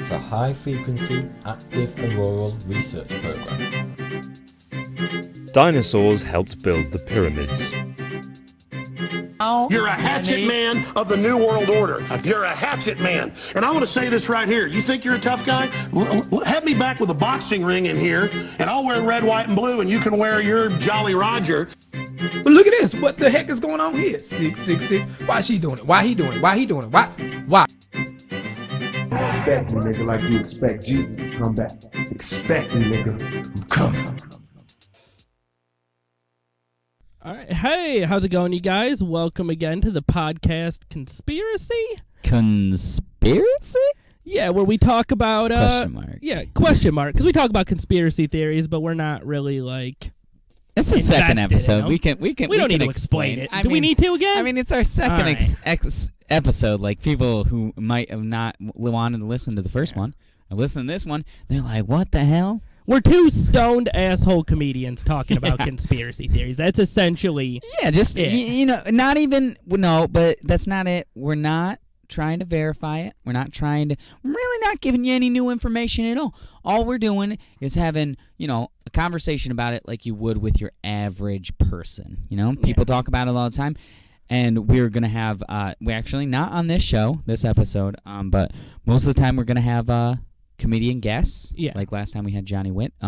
the High Frequency Active Auroral Research Program. Dinosaurs helped build the pyramids. You're a hatchet man of the New World Order. You're a hatchet man. And I want to say this right here. You think you're a tough guy? Have me back with a boxing ring in here, and I'll wear red, white, and blue, and you can wear your Jolly Roger. But look at this. What the heck is going on here? 666. Why she doing it? Why he doing it? Why he doing it? Why? Expect me, nigga, like you expect Jesus to come back. Expect me, nigga. I'm coming. All right. Hey, how's it going, you guys? Welcome again to the podcast Conspiracy? Conspiracy? Yeah, where we talk about... Question mark. Yeah, question mark. Because we talk about conspiracy theories, but we're not really, like... It's the second episode. We don't need to explain it. Do we need to again? I mean, it's our second episode. Like, people who might have not wanted to listen to the first one, and listen to this one, they're like, what the hell? We're two stoned asshole comedians talking about conspiracy theories. That's essentially... Yeah, just, you know, not even... No, but that's not it. We're not trying to verify it. We're really not giving you any new information at all. All we're doing is having, you know, a conversation about it like you would with your average person. You know, people talk about it all the time. And we're going to have, we're actually not on this show, this episode, but most of the time we're going to have comedian guests. Yeah. Like last time we had Johnny Witt. We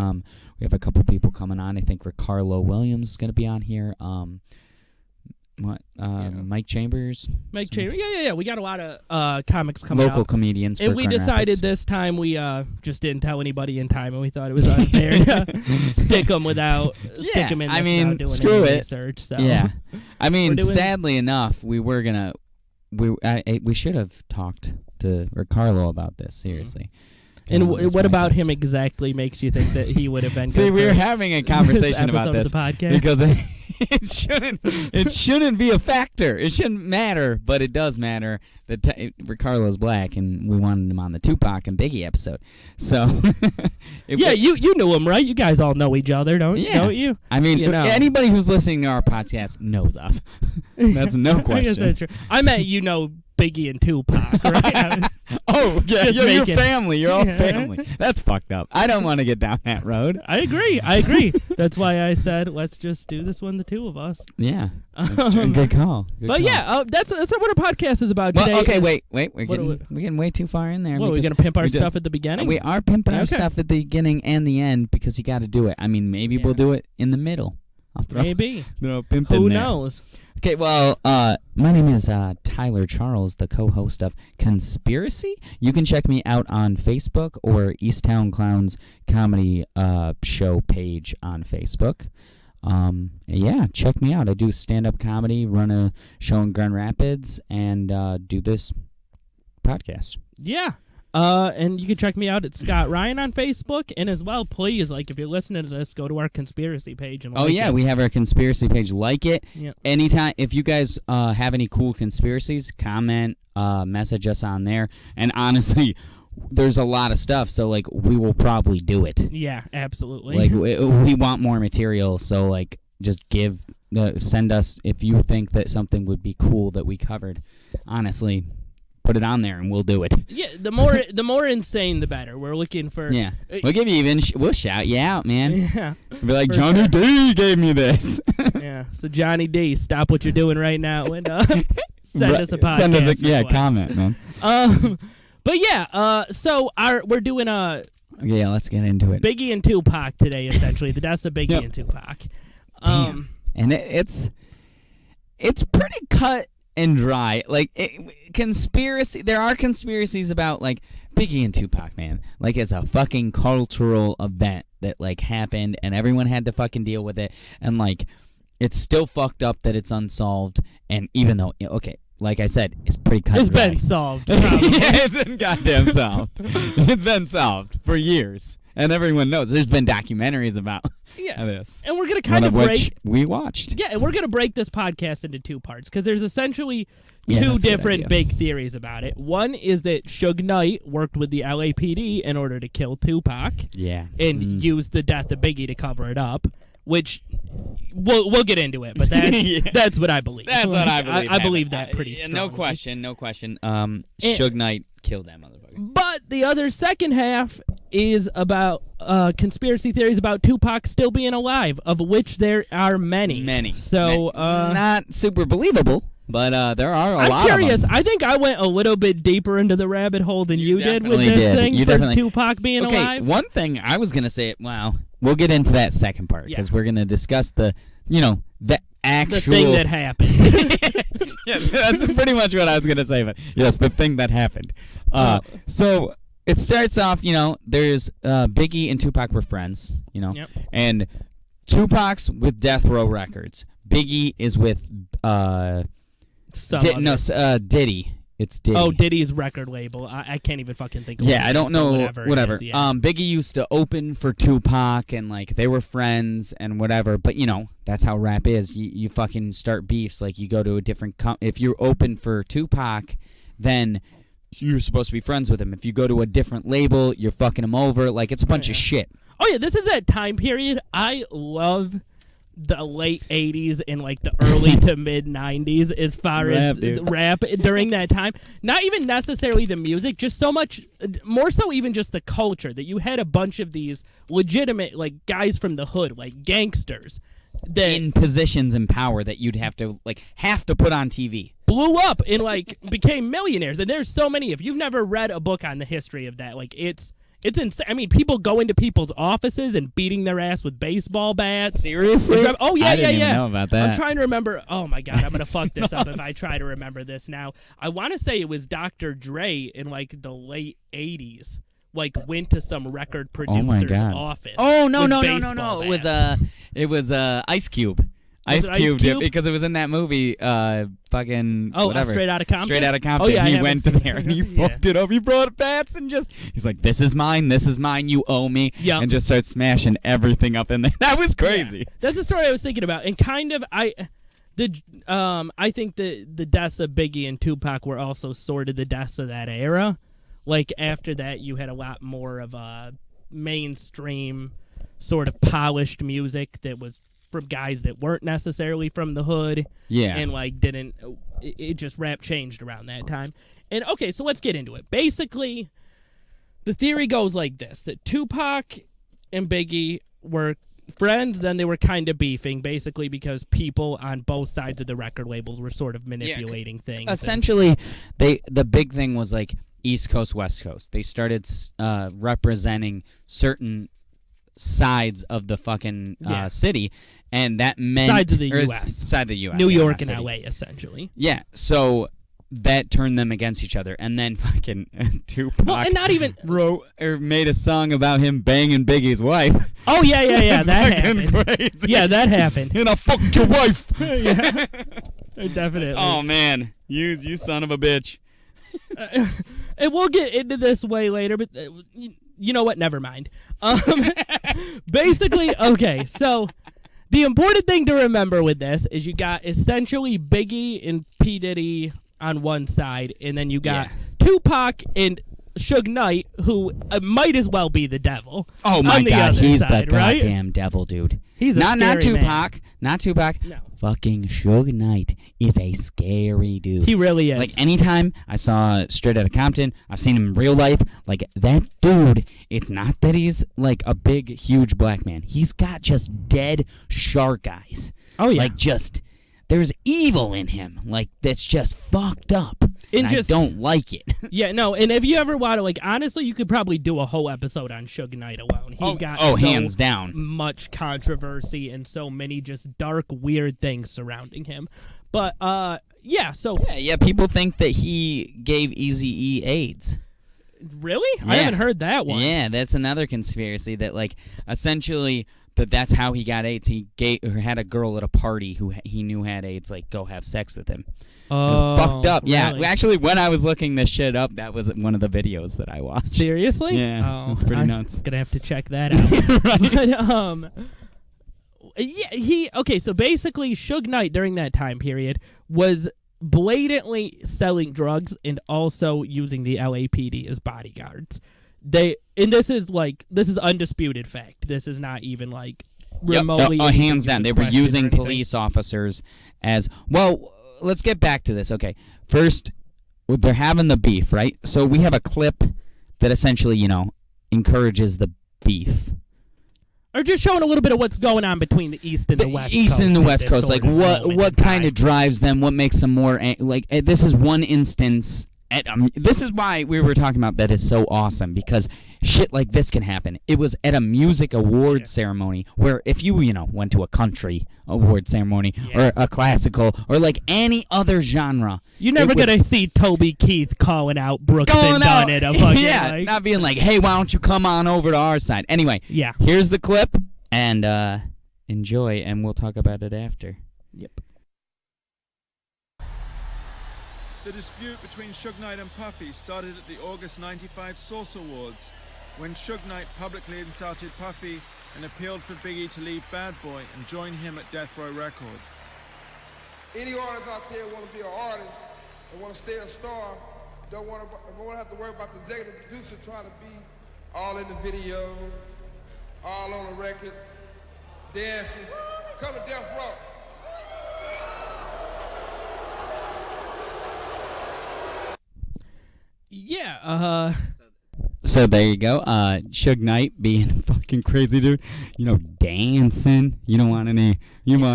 have a couple people coming on. I think Ricardo Williams is going to be on here. Mike Chambers. Mike Chambers. Yeah. We got a lot of comics coming out. Local comedians. And we decided this time we just didn't tell anybody in time, and we thought it was unfair to stick them without stick them in. I mean, without doing screw any it. Research, so. Yeah. I mean, sadly enough, we should have talked to Ricardo about this, seriously. And what about him exactly makes you think that he would have been? See, we were having a conversation about this because it shouldn't be a factor. It shouldn't matter, but it does matter that Ricardo's black, and we wanted him on the Tupac and Biggie episode. So, you knew him, right? You guys all know each other, don't you? I mean, anybody who's listening to our podcast knows us. That's no question. I guess that's true. I meant Biggie and Tupac, right? You're family. You're all family. That's fucked up. I don't want to get down that road. I agree. That's why I said, let's just do this one, the two of us. Yeah. That's true. Good call. That's what our podcast is about today. Okay, wait. We're getting way too far in there. What, we're going to pimp our stuff at the beginning? We are pimping our stuff at the beginning and the end because you got to do it. I mean, maybe we'll do it in the middle. Maybe. Pimp Who knows? Okay, well, my name is Tyler Charles, the co-host of Conspiracy. You can check me out on Facebook or Easttown Clowns Comedy Show page on Facebook. Check me out. I do stand-up comedy, run a show in Grand Rapids, and do this podcast. Yeah. And you can check me out at Scott Ryan on Facebook, and as well, please, like, if you're listening to this, go to our conspiracy page and like it. We have our conspiracy page. Like it. Yep. Anytime, if you guys have any cool conspiracies, comment, message us on there. And honestly, there's a lot of stuff, so like we will probably do it. Yeah, absolutely. Like we want more material, so like just send us if you think that something would be cool that we covered. Honestly. Put it on there and we'll do it. Yeah, the more insane, the better. We're looking for. Yeah, we'll give you we'll shout you out, man. Yeah, be like Johnny D gave me this. Yeah, so Johnny D, stop what you're doing right now and send us a podcast. Send us a comment, man. But yeah, so we're doing Yeah, let's get into it. Biggie and Tupac today, essentially the deaths of Biggie and Tupac. Damn. And it's pretty cut and dry. Like conspiracy, there are conspiracies about like Biggie and Tupac, man. Like it's a fucking cultural event that like happened and everyone had to fucking deal with it, and like it's still fucked up that it's unsolved. And even though like I said, it's pretty cut and dry. It's been solved. Yeah, it's been goddamn solved. It's been solved for years. And everyone knows. There's been documentaries about this. And we're going to kind of break... which we watched. Yeah, and we're going to break this podcast into two parts, because there's essentially two different big theories about it. One is that Shug Knight worked with the LAPD in order to kill Tupac. Yeah. And used the death of Biggie to cover it up, which we'll get into it, but that's what I believe. That's what I believe. I believe that pretty strongly. No question. Shug Knight killed that motherfucker. But the other second half is about conspiracy theories about Tupac still being alive, of which there are many. Many. So not super believable, but there are a lot I'm curious. of them. I think I went a little bit deeper into the rabbit hole than you did with definitely this did. thing You for definitely- Tupac being Okay, alive. one thing I was gonna say. Wow, we'll get into that second part because we're gonna discuss the actual The thing that happened. Yeah, that's pretty much what I was gonna say. But yes, the thing that happened. So it starts off. There's Biggie and Tupac were friends. Yep. And Tupac's with Death Row Records. Biggie is with Diddy. It's Diddy. Oh, Diddy's record label. I can't even fucking think of it. Yeah, I don't know. Whatever. It is, yeah. Biggie used to open for Tupac, and they were friends and whatever. But that's how rap is. You fucking start beefs. Like you go to a different. If you're open for Tupac, then you're supposed to be friends with him. If you go to a different label, you're fucking him over. Like it's a bunch of shit. Oh yeah, this is that time period. I love the late 80s and the early to mid 90s as far as rap during that time. Not even necessarily the music, just so much more so even just the culture that you had a bunch of these legitimate guys from the hood, gangsters that in positions in power that you'd have to put on TV. Blew up and became millionaires. And there's so many. If you've never read a book on the history of that, it's insane. I mean, people go into people's offices and beating their ass with baseball bats. Seriously? Oh, yeah, I didn't even know about that. I'm trying to remember. Oh, my God. I'm going to fuck this up if I try to remember this now. I want to say it was Dr. Dre in, the late 80s. Went to some record producer's office. Oh, no. Bats. It was Ice Cube. Ice Cube did, because it was in that movie, whatever. Straight Outta Compton? Straight Outta Compton. Oh, yeah, he went to there and he fucked it up. He brought bats and he's like, this is mine, you owe me. Yep. And just starts smashing everything up in there. That was crazy. Yeah. That's the story I was thinking about. And kind of, I think the deaths of Biggie and Tupac were also sort of the deaths of that era. After that, you had a lot more of a mainstream sort of polished music that was from guys that weren't necessarily from the hood. Yeah. And it just rap changed around that time. And okay, so let's get into it. Basically, the theory goes like this, that Tupac and Biggie were friends, then they were kind of beefing, basically because people on both sides of the record labels were sort of manipulating things. Essentially, the big thing was East Coast, West Coast. They started representing certain sides of the fucking city, and that meant sides of the U.S. Side of the U.S. New York and city. L.A. essentially. Yeah, so that turned them against each other, and then fucking Tupac and not even wrote or made a song about him banging Biggie's wife. Oh yeah, that happened. Crazy. Yeah, that happened. And I fucked your wife. Yeah, definitely. Oh man, you son of a bitch. And we'll get into this way later, but you know what? Never mind. Basically, okay, so the important thing to remember with this is you got essentially Biggie and P. Diddy on one side, and then you got Tupac and Shug Knight, who might as well be the devil. Oh my on the God, other he's side, the right? goddamn devil, dude. He's a not scary Tupac, man. not Tupac. No. Fucking Shug Knight is a scary dude. He really is. Anytime I saw Straight Outta Compton, I've seen him in real life. That dude, it's not that he's a big, huge black man. He's got just dead shark eyes. Oh yeah. There's evil in him. That's just fucked up. And I don't like it. Yeah, no, and if you ever want to, honestly, you could probably do a whole episode on Shug Knight alone. He's got so hands down much controversy and so many just dark, weird things surrounding him. But, Yeah, people think that he gave Eazy-E AIDS. Really? Yeah. I haven't heard that one. Yeah, that's another conspiracy that, essentially... that's how he got AIDS. He had a girl at a party who he knew had AIDS, go have sex with him. Oh, it was fucked up. really? Yeah, actually, when I was looking this shit up, that was one of the videos that I watched. Seriously? Yeah, it's pretty nuts. I'm gonna have to check that out. Right. Okay, so basically, Shug Knight during that time period was blatantly selling drugs and also using the LAPD as bodyguards. This is undisputed fact. This is not even remotely. Hands down. They were question or using anything. police officers as well. Let's get back to this. Okay, first they're having the beef, right? So we have a clip that essentially, encourages the beef. Or just showing a little bit of what's going on between the East and the West Coast. East and the at West this Coast, sort like of moment what in kind time. of drives them? What makes them more this is one instance. This is why we were talking about that is so awesome, because shit like this can happen. It was at a music award ceremony where if you went to a country award ceremony or a classical or like any other genre, You're never gonna see Toby Keith calling out Brooks and Dunn at a fucking not being like, hey, why don't you come on over to our side? Anyway, here's the clip and enjoy, and we'll talk about it after. Yep. The dispute between Shug Knight and Puffy started at the August 95 Source Awards, when Shug Knight publicly insulted Puffy and appealed for Biggie to leave Bad Boy and join him at Death Row Records. Any artists out there want to be an artist and want to stay a star, don't want to have to worry about the executive producer trying to be all in the video, all on the record, dancing. Come to Death Row. Yeah, So there you go. Shug Knight being a fucking crazy dude, dancing. You don't want any.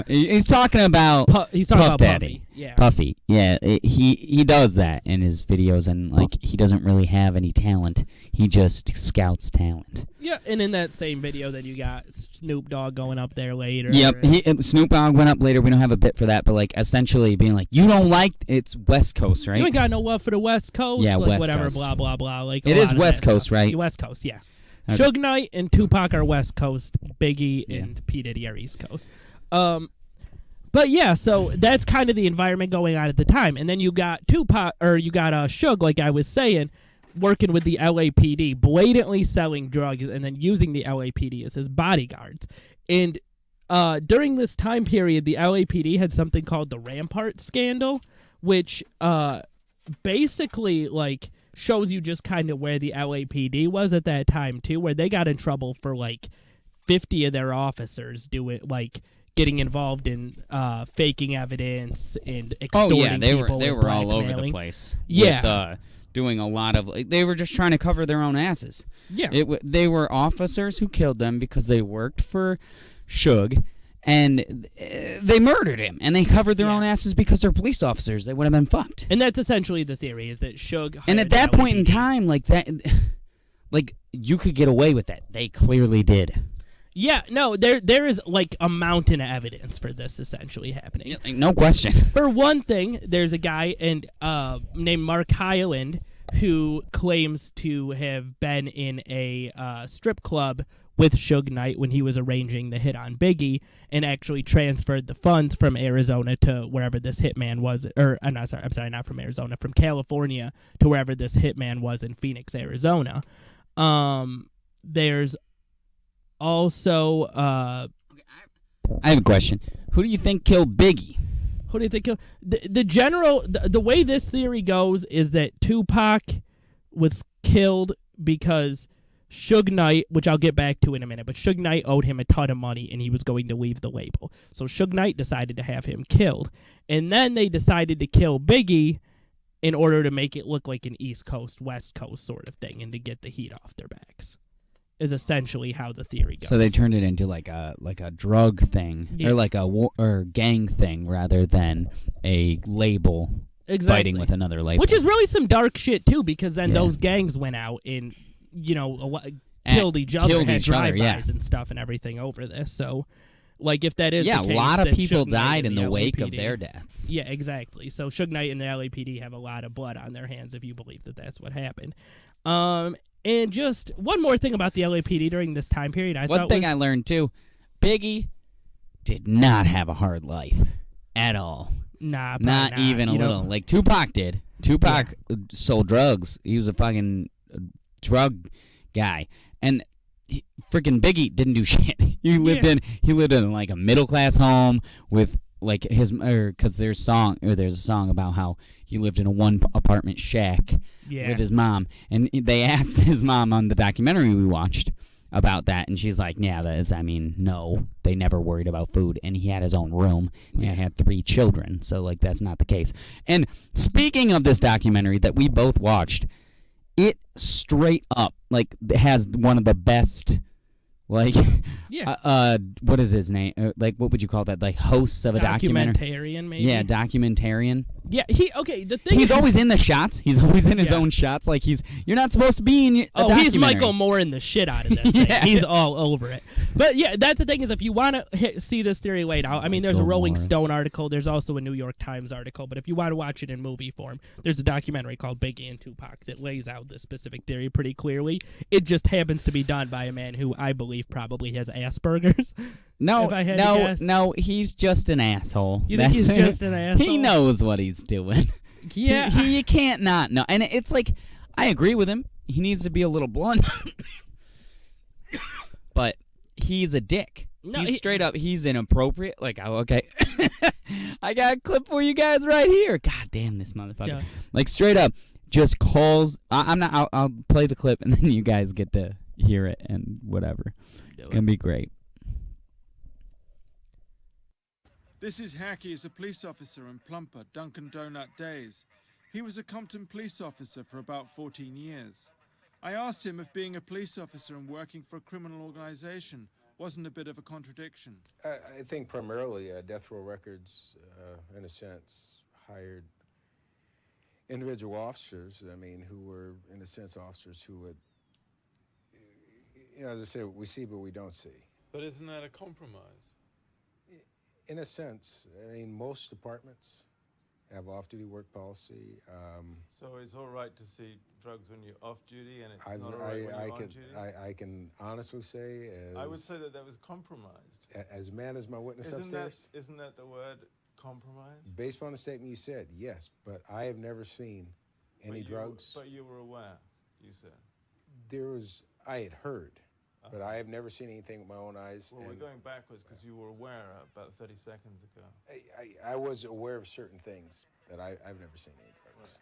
He's talking about. he's talking Puff about Daddy. Puffy. Yeah. Puffy. Yeah. He does that in his videos, and he doesn't really have any talent. He just scouts talent. Yeah, and in that same video, then you got Snoop Dogg going up there later. Yep. Snoop Dogg went up later. We don't have a bit for that, but essentially being like, you don't like it's West Coast, right? You ain't got no love for the West Coast. Yeah, West whatever, Coast. blah blah blah. It is West Coast, right? West Coast, yeah. Okay. Shug Knight and Tupac are West Coast. Biggie and P Diddy are East Coast. But yeah, so that's kind of the environment going on at the time, and then you got Shug, like I was saying, working with the LAPD, blatantly selling drugs, and then using the LAPD as his bodyguards. And during this time period, the LAPD had something called the Rampart Scandal, which basically shows you just kind of where the LAPD was at that time too, where they got in trouble for 50 of their officers getting involved in faking evidence and extorting people. They and were all over the blackmailing. place. Yeah. With, doing a lot of they were just trying to cover their own asses. Yeah. They were officers who killed them because they worked for Shug, and they murdered him, and they covered their own asses because they're police officers. They would have been fucked. And that's essentially the theory, is that Shug And at that point in time, you could get away with that. They clearly did. Yeah, no, there is a mountain of evidence for this essentially happening. Yeah, no question. For one thing, there's a guy named Mark Hyland who claims to have been in a strip club with Shug Knight when he was arranging the hit on Biggie, and actually transferred the funds from Arizona to wherever this hitman was, not from Arizona, from California to wherever this hitman was in Phoenix, Arizona. There's also I have a question. Who do you think killed Biggie? Who do you think killed? The way this theory goes is that Tupac was killed because Shug Knight, which I'll get back to in a minute, but Shug Knight owed him a ton of money and he was going to leave the label. So Shug Knight decided to have him killed. And then they decided to kill Biggie in order to make it look like an East Coast, West Coast sort of thing and to get the heat off their backs. Is essentially how the theory goes. So they turned it into like a drug thing, or gang thing, rather than a label fighting with another label. Which is really some dark shit too, because then those gangs went out and killed each other, had drive-bys and stuff and everything over this. So, if that is the case, a lot of people Shug Knight died in and the wake of LAPD their deaths. Yeah, exactly. So Shug Knight and the LAPD have a lot of blood on their hands if you believe that that's what happened. And just one more thing about the LAPD during this time period. I learned too, Biggie did not have a hard life at all. Not even a little. Like Tupac did. Tupac sold drugs. He was a fucking drug guy, and freaking Biggie didn't do shit. He lived in like a middle class home with because there's a song about how he lived in a one apartment shack with his mom, and they asked his mom on the documentary we watched, about that, and she's like, yeah, no, they never worried about food, and he had his own room, and he had 3 children, so, like, that's not the case. And speaking of this documentary that we both watched, it straight up, like, has one of the best, like, what is his name? Like, what would you call that? Like, hosts of a documentary? Documentarian, maybe? Yeah, documentarian. Yeah, the thing he's always in the shots. He's always in his own shots. Like, you're not supposed to be in a documentary. He's Michael Moore in the shit out of this thing. He's all over it. But yeah, that's the thing is if you want to see this theory laid out, I mean, there's a Rolling Stone article. There's also a New York Times article. But if you want to watch it in movie form, there's a documentary called Biggie and Tupac that lays out this specific theory pretty clearly. It just happens to be done by a man who I believe probably has Asperger's. No, he's just an asshole. You think he's just an asshole? He knows what he's doing. Yeah. You can't not know. And it's like, I agree with him. He needs to be a little blunt. But he's a dick. Straight up, he's inappropriate. Like, okay. I got a clip for you guys right here. God damn this motherfucker. Yeah. Like, straight up, just calls. I'll play the clip, and then you guys get to hear it and whatever. It's going to be great. This is Hackey as a police officer in Plumper, Dunkin' Donut days. He was a Compton police officer for about 14 years. I asked him if being a police officer and working for a criminal organization wasn't a bit of a contradiction. I think primarily Death Row Records, in a sense, hired individual officers, who were, in a sense, officers who would, as I say, we see but we don't see. But isn't that a compromise? In a sense, most departments have off-duty work policy. So it's all right to see drugs when you're off-duty, and it's not all right when you're on-duty? I can honestly say, I would say that was compromised. As man as my witness upstairs. Isn't that the word, compromise? Based on the statement you said, yes, but I have never seen any drugs. But you were aware, you said. I had heard. But I have never seen anything with my own eyes. Well, we're going backwards because you were aware about 30 seconds ago. I was aware of certain things that I've never seen any drugs.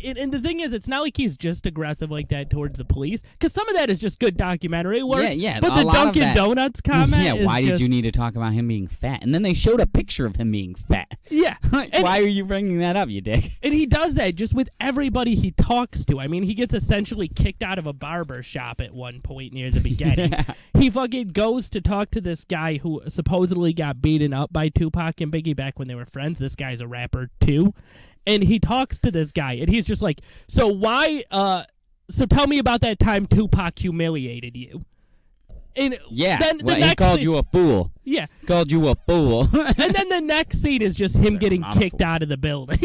And the thing is, it's not like he's just aggressive like that towards the police, because some of that is just good documentary work. Yeah. But the Dunkin' Donuts comment is why did you need to talk about him being fat? And then they showed a picture of him being fat. Yeah. Why are you bringing that up, you dick? And he does that just with everybody he talks to. I mean, he gets essentially kicked out of a barber shop at one point near the beginning. He fucking goes to talk to this guy who supposedly got beaten up by Tupac and Biggie back when they were friends. This guy's a rapper, too. And he talks to this guy, and he's just like, so tell me about that time Tupac humiliated you. And then he called you a fool. Yeah. Called you a fool. And then the next scene is just him getting kicked out of the building.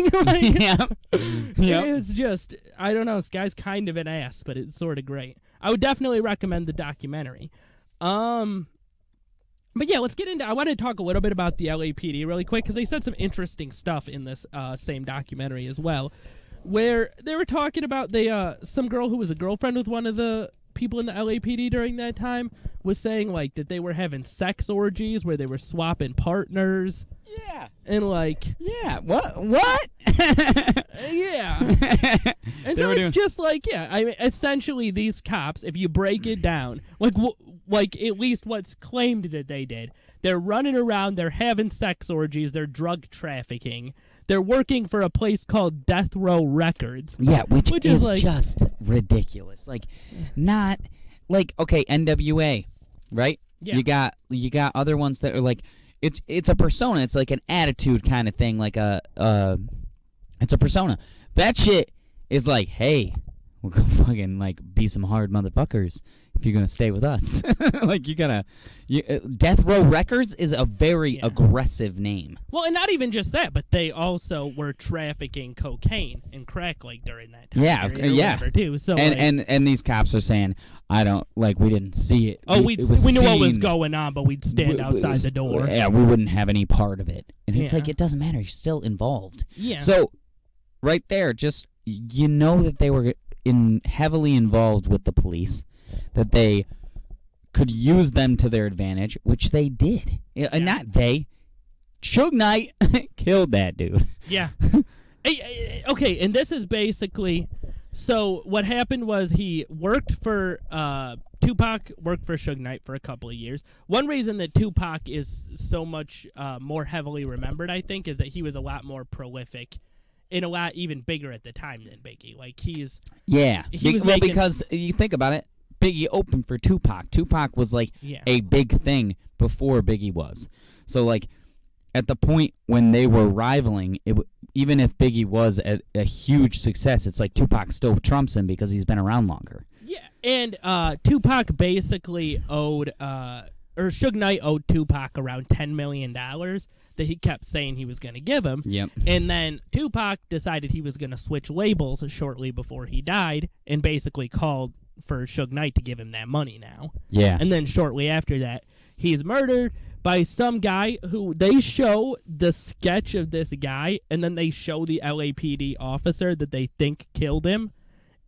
It's just, I don't know, this guy's kind of an ass, but it's sort of great. I would definitely recommend the documentary. But yeah, let's get into, I want to talk a little bit about the LAPD really quick, because they said some interesting stuff in this same documentary as well, where they were talking about some girl who was a girlfriend with one of the people in the LAPD during that time was saying, like, that they were having sex orgies where they were swapping partners. Yeah. And, like... Yeah, what? Yeah. And so it's just like, I mean, essentially these cops, if you break it down, like at least what's claimed that they did, they're running around, they're having sex orgies, they're drug trafficking, they're working for a place called Death Row Records. Yeah, which is like, just ridiculous. Like, not, like, okay, NWA, right? Yeah. You got other ones that are like, it's a persona, it's like an attitude kind of thing, like it's a persona. That shit is like, hey, we're gonna fucking, like, be some hard motherfuckers if you're gonna stay with us. Like, Death Row Records is a very aggressive name. Well, and not even just that, but they also were trafficking cocaine and crack, like, during that time. Yeah, whatever, too. So, and these cops are saying, we didn't see it. Oh, we knew what was going on, but we'd stand outside the door. Yeah, we wouldn't have any part of it. And it's like, it doesn't matter. You're still involved. Yeah. So, right there, just, that they were heavily involved with the police, that they could use them to their advantage, which they did. Not they. Shug Knight killed that dude. Yeah. Okay, and this is basically... So what happened was he worked for Tupac worked for Shug Knight for a couple of years. One reason that Tupac is so much more heavily remembered, I think, is that he was a lot more prolific and a lot even bigger at the time than Biggie. Like because you think about it, Biggie opened for Tupac. Tupac was like a big thing before Biggie was. So like at the point when they were rivaling, even if Biggie was a huge success, it's like Tupac still trumps him because he's been around longer. Yeah, and Tupac basically owed, or Shug Knight owed Tupac around $10 million that he kept saying he was going to give him. Yep. And then Tupac decided he was going to switch labels shortly before he died and basically called for Shug Knight to give him that money now. Yeah. And then shortly after that, he's murdered by some guy who they show the sketch of this guy, and then they show the LAPD officer that they think killed him,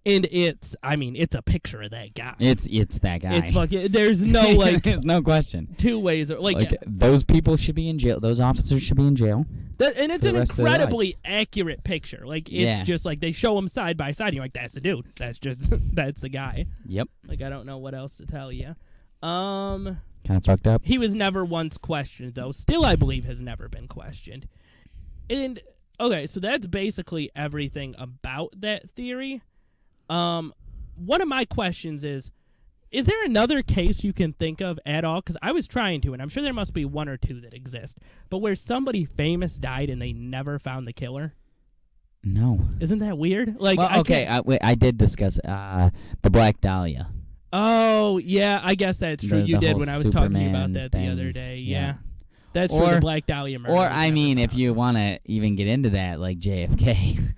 and it's a picture of that guy. It's that guy. It's fucking. There's no like. There's no question. Two ways, or like those people should be in jail. Those officers should be in jail. And it's an incredibly accurate picture. Like it's just like they show him side by side. And you're like, that's the dude. That's the guy. Yep. Like I don't know what else to tell you. Kind of fucked up. He was never once questioned, though. Still, I believe, has never been questioned. And, okay, so that's basically everything about that theory. One of my questions is there another case you can think of at all? Because I was trying to, and I'm sure there must be one or two that exist, but where somebody famous died and they never found the killer? No. Isn't that weird? Like, well, I did discuss the Black Dahlia. Oh, yeah, I guess that's true. You did when I was talking about that the thing. other day. Yeah. That's true, the Black Dahlia murder. Or, I mean, if you want to even get into that, like JFK.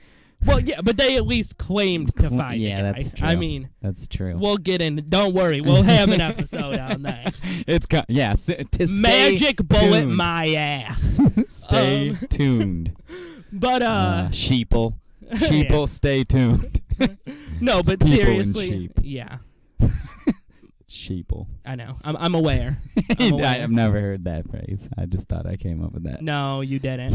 Well, yeah, but they at least claimed to find the guy. That's true. I mean, that's true. We'll get in. Don't worry. We'll have an episode on that. Magic bullet my ass. Stay tuned. But, Sheeple. Sheeple, stay tuned. No, but seriously. Yeah. Sheeple. I know. I'm aware. I've never heard that phrase. I just thought I came up with that. No, you didn't.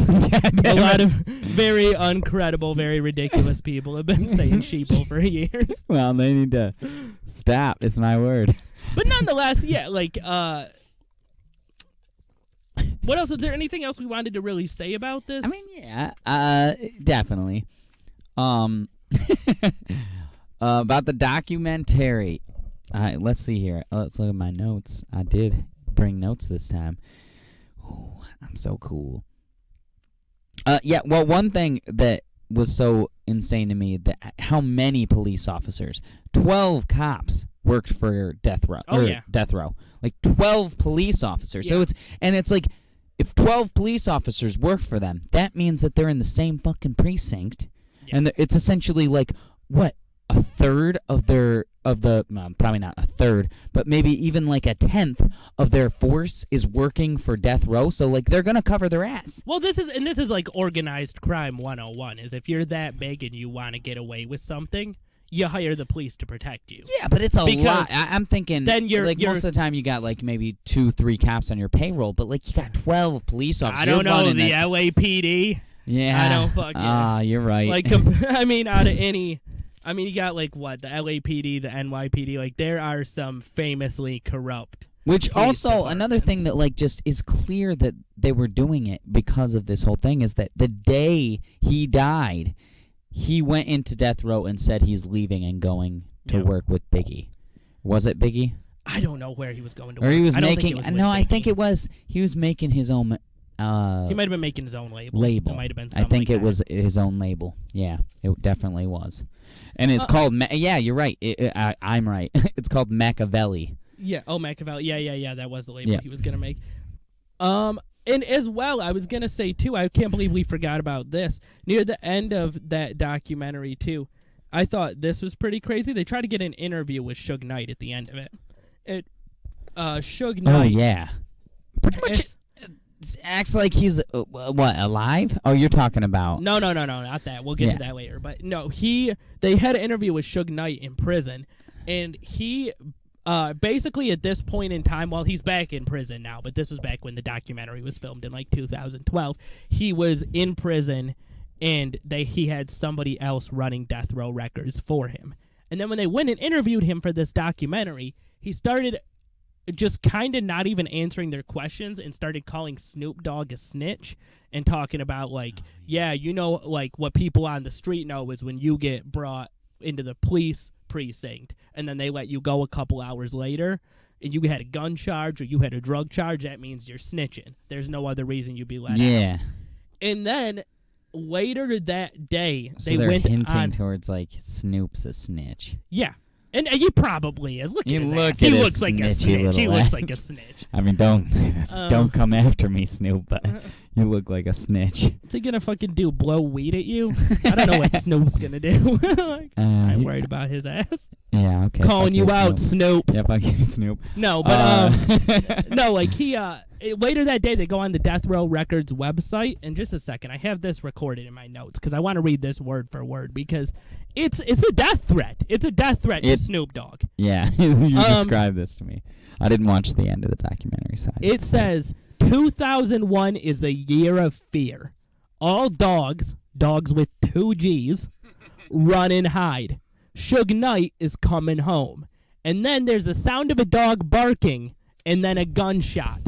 A lot of very uncredible, very ridiculous people have been saying sheeple for years. Well, they need to stop. It's my word. But nonetheless, yeah, like, what else? Is there anything else we wanted to really say about this? I mean, yeah, definitely. About the documentary. Let's see here. Let's look at my notes. I did bring notes this time. Ooh, I'm so cool. Yeah, well, one thing that was so insane to me, that how many police officers, 12 cops worked for Death Row. Death Row. Like 12 police officers. Yeah. So it's like, if 12 police officers work for them, that means that they're in the same fucking precinct. Yeah. And it's essentially like, what, a third of probably not a third, but maybe even like a tenth of their force is working for Death Row. So like they're gonna cover their ass. Well, this is like organized crime 101. Is if you're that big and you want to get away with something, you hire the police to protect you. Yeah, but it's a lot. I'm thinking then you're most of the time you got like maybe 2-3 cops on your payroll, but like you got 12 police officers. I don't know the LAPD. Yeah, I don't fucking. You're right. Like I mean, out of any. I mean, you got, like, what, the LAPD, the NYPD, like, there are some famously corrupt. Which also, another thing that, like, just is clear that they were doing it because of this whole thing is that the day he died, he went into Death Row and said he's leaving and going to work with Biggie. Was it Biggie? I don't know where he was going to work. Or he was making, I think it was, he was making his own. He might have been making his own label. It might have been something I think like it was his own label. Yeah, it definitely was. And it's called, yeah, you're right. I'm right. It's called Machiavelli. Yeah, Machiavelli. Yeah, that was the label he was going to make. And as well, I was going to say, too, I can't believe we forgot about this. Near the end of that documentary, too, I thought this was pretty crazy. They tried to get an interview with Shug Knight at the end of it. Shug Knight. Oh, yeah. Pretty much acts like he's, alive? Oh, you're talking about... No, not that. We'll get to that later. But, no, they had an interview with Shug Knight in prison, and he... basically at this point in time, while he's back in prison now, but this was back when the documentary was filmed in like 2012, he was in prison and he had somebody else running Death Row Records for him. And then when they went and interviewed him for this documentary, he started just kind of not even answering their questions and started calling Snoop Dogg a snitch and talking about, like, yeah, you know, like, what people on the street know is when you get brought into the police precinct and then they let you go a couple hours later and you had a gun charge or you had a drug charge, that means you're snitching. There's no other reason you'd be let out. And then later that day, so they're hinting towards, like, Snoop's a snitch. Yeah. And he probably is. Look at his ass. He looks like a snitch. He looks like a snitch. I mean, don't come after me, Snoop, but you look like a snitch. What's he gonna fucking do? Blow weed at you? I don't know what Snoop's gonna do. I'm worried about his ass. Yeah, okay. Calling you out, Snoop. Yeah, fuck you, Snoop. No, but no, like he later that day they go on the Death Row Records website. In just a second, I have this recorded in my notes because I want to read this word for word because it's a death threat. It's a death threat to Snoop Dogg. Yeah, you described this to me. I didn't watch the end of the documentary side. It says 2001 is the year of fear. All dogs with 2 G's, run and hide. Shug Knight is coming home. And then there's the sound of a dog barking and then a gunshot.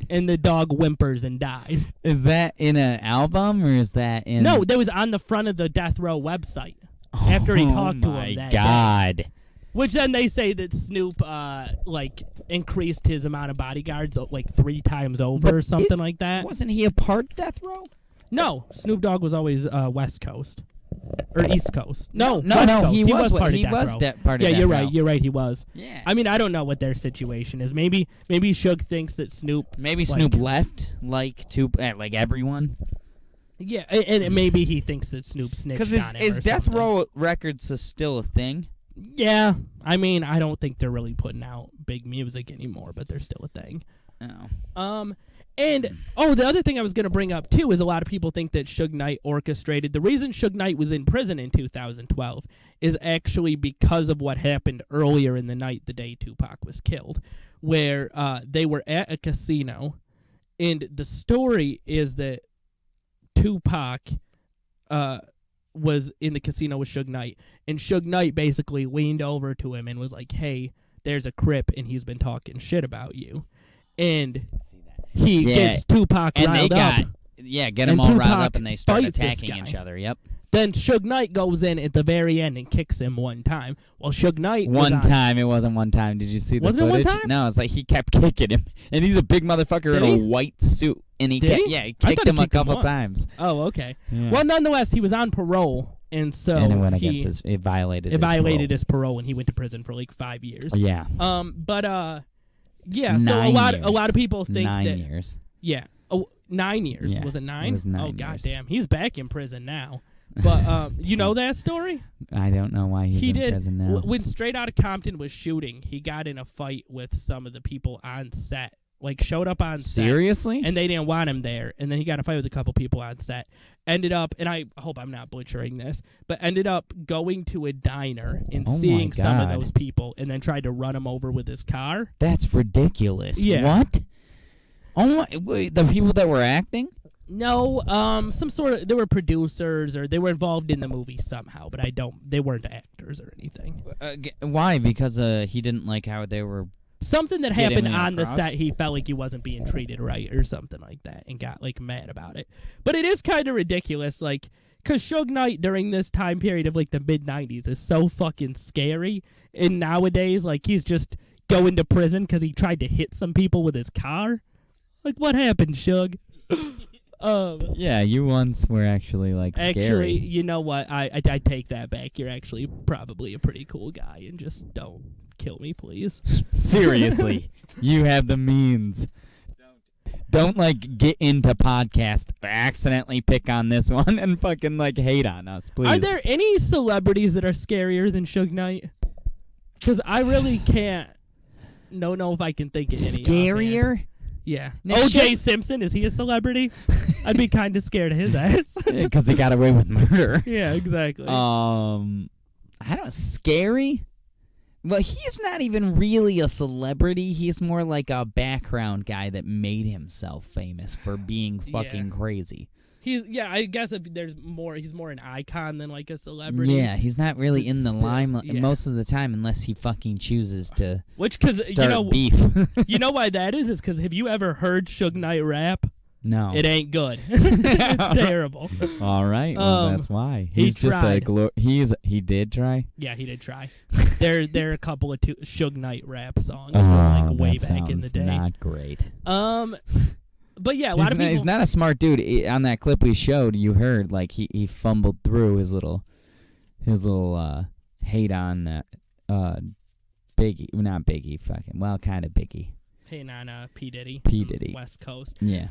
And the dog whimpers and dies. Is that in an album or is that in... No, that was on the front of the Death Row website. After he talked to him that God. day. Which then they say that Snoop, like, increased his amount of bodyguards, like, 3 times over or something like that. Wasn't he a part of Death Row? No, Snoop Dogg was always West Coast. Or East Coast. No, he was part of Death Row. Yeah, you're right, he was. Yeah. I mean, I don't know what their situation is. Maybe Shug thinks that Snoop... Maybe Snoop left, like everyone. Yeah, and maybe he thinks that Snoop snitched on him. Because is Death Row Records still a thing? Yeah. I mean, I don't think they're really putting out big music anymore, but they're still a thing. Oh. And, the other thing I was going to bring up, too, is a lot of people think that Shug Knight orchestrated. The reason Shug Knight was in prison in 2012 is actually because of what happened earlier in the night, the day Tupac was killed, where they were at a casino, and the story is that Tupac was in the casino with Shug Knight, and Shug Knight basically leaned over to him and was like, hey, there's a Crip, and he's been talking shit about you. And he gets Tupac riled up. Yeah, get them all riled up, and they start attacking each other. Yep. Then Shug Knight goes in at the very end and kicks him one time. Well, Shug Knight it wasn't one time. Did you see the Wasn't footage? It one time? No, it's like he kept kicking him, and he's a big motherfucker in a white suit, and he kicked him a couple times. Oh, okay. Yeah. Well, nonetheless, he was on parole, and so it went against it violated his parole, and he went to prison for like 5 years. Yeah. Yeah. So a lot of people think 9 that years. Yeah. 9 years. Yeah, Was it 9? It was 9 Oh, years. goddamn. He's back in prison now. But you know that story? I don't know why he's in prison now. When Straight Outta Compton was shooting, he got in a fight with some of the people on set. Like, showed up on set. Seriously? And they didn't want him there. And then he got in a fight with a couple people on set. Ended up, and I hope I'm not butchering this, but ended up going to a diner and seeing some of those people and then tried to run them over with his car. That's ridiculous. Yeah. What? Oh my, wait, the people that were acting? No, some sort of, they were producers or they were involved in the movie somehow, but they weren't actors or anything. Why? Because he didn't like how they were... Something that happened on the set, he felt like he wasn't being treated right or something like that and got, like, mad about it. But it is kind of ridiculous, like, because Shug Knight during this time period of, like, the mid-90s is so fucking scary. And nowadays, like, he's just going to prison because he tried to hit some people with his car. Like, what happened, Shug? Yeah, you once were actually, like, scary. Actually, you know what? I take that back. You're actually probably a pretty cool guy, and just don't kill me, please. Seriously. You have the means. Don't, like, get into podcast, accidentally pick on this one, and fucking, like, hate on us, please. Are there any celebrities that are scarier than Shug Knight? Because I really can't know if I can think of any. Scarier? Yeah. O.J. Simpson, is he a celebrity? I'd be kind of scared of his ass. Because he got away with murder. Yeah, exactly. I don't know, scary? Well, he's not even really a celebrity. He's more like a background guy that made himself famous for being fucking crazy. I guess if there's more, he's more an icon than like a celebrity. Yeah, he's not really in the Still, limelight yeah. most of the time unless he fucking chooses to start beef. You know why that is? It's because have you ever heard Shug Knight rap? No. It ain't good. It's terrible. All right, well, that's why. He He's just tried. he did try? Yeah, he did try. there are a couple of Shug Knight rap songs Oh, from like way that back in the sounds day. Not great. But yeah, a lot of people. He's not a smart dude. On that clip we showed, you heard like he fumbled through his little hate on that Biggie, not Biggie, fucking kind of Biggie. Hating on P Diddy. P Diddy. West Coast. Yeah.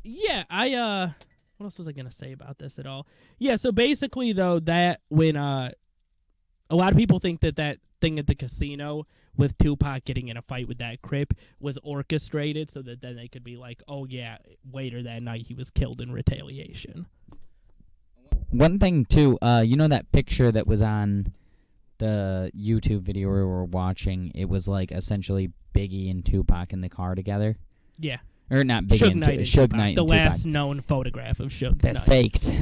Yeah. What else was I gonna say about this at all? Yeah. So basically, though, that when a lot of people think that thing at the casino with Tupac getting in a fight with that Crip was orchestrated so that then they could be like, oh, yeah, later that night he was killed in retaliation. One thing, too, you know that picture that was on the YouTube video we were watching? It was like essentially Biggie and Tupac in the car together? Yeah. Or not Biggie Shug and Knight and Shug Tupac. Knight The and Tupac. last known photograph of Shug That's Knight. faked.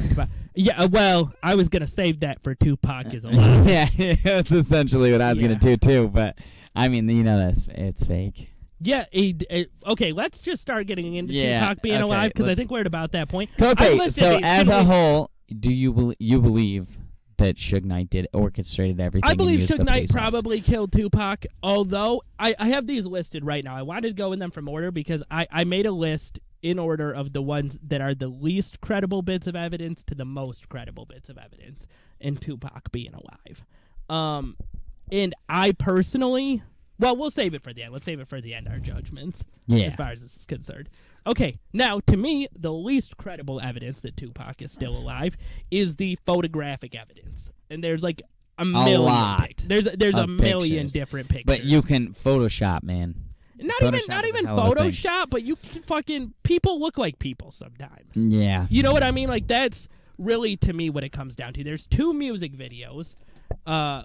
Yeah, well, I was going to save that for Tupac is alive. Yeah, that's essentially what I was going to do, too. But, I mean, you know it's fake. Yeah, okay, let's just start getting into Tupac being okay, alive, because I think we're at about that point. Okay, so as a whole, do you believe that Shug Knight orchestrated everything? I believe and used Shug the Knight police probably killed Tupac, although I have these listed right now. I wanted to go in them from order because I made a list in order of the ones that are the least credible bits of evidence to the most credible bits of evidence in Tupac being alive. And I personally, well, we'll save it for the end. Let's save it for the end, our judgments, as far as this is concerned. Okay, now, to me, the least credible evidence that Tupac is still alive is the photographic evidence. And there's like a million. Lot there's a million pictures. different pictures. But you can Photoshop, man. Not Photoshop even is a hell of a thing. Photoshop, but you can fucking, people look like people sometimes. Yeah. You know what I mean? Like, that's really, to me, what it comes down to. There's 2 music videos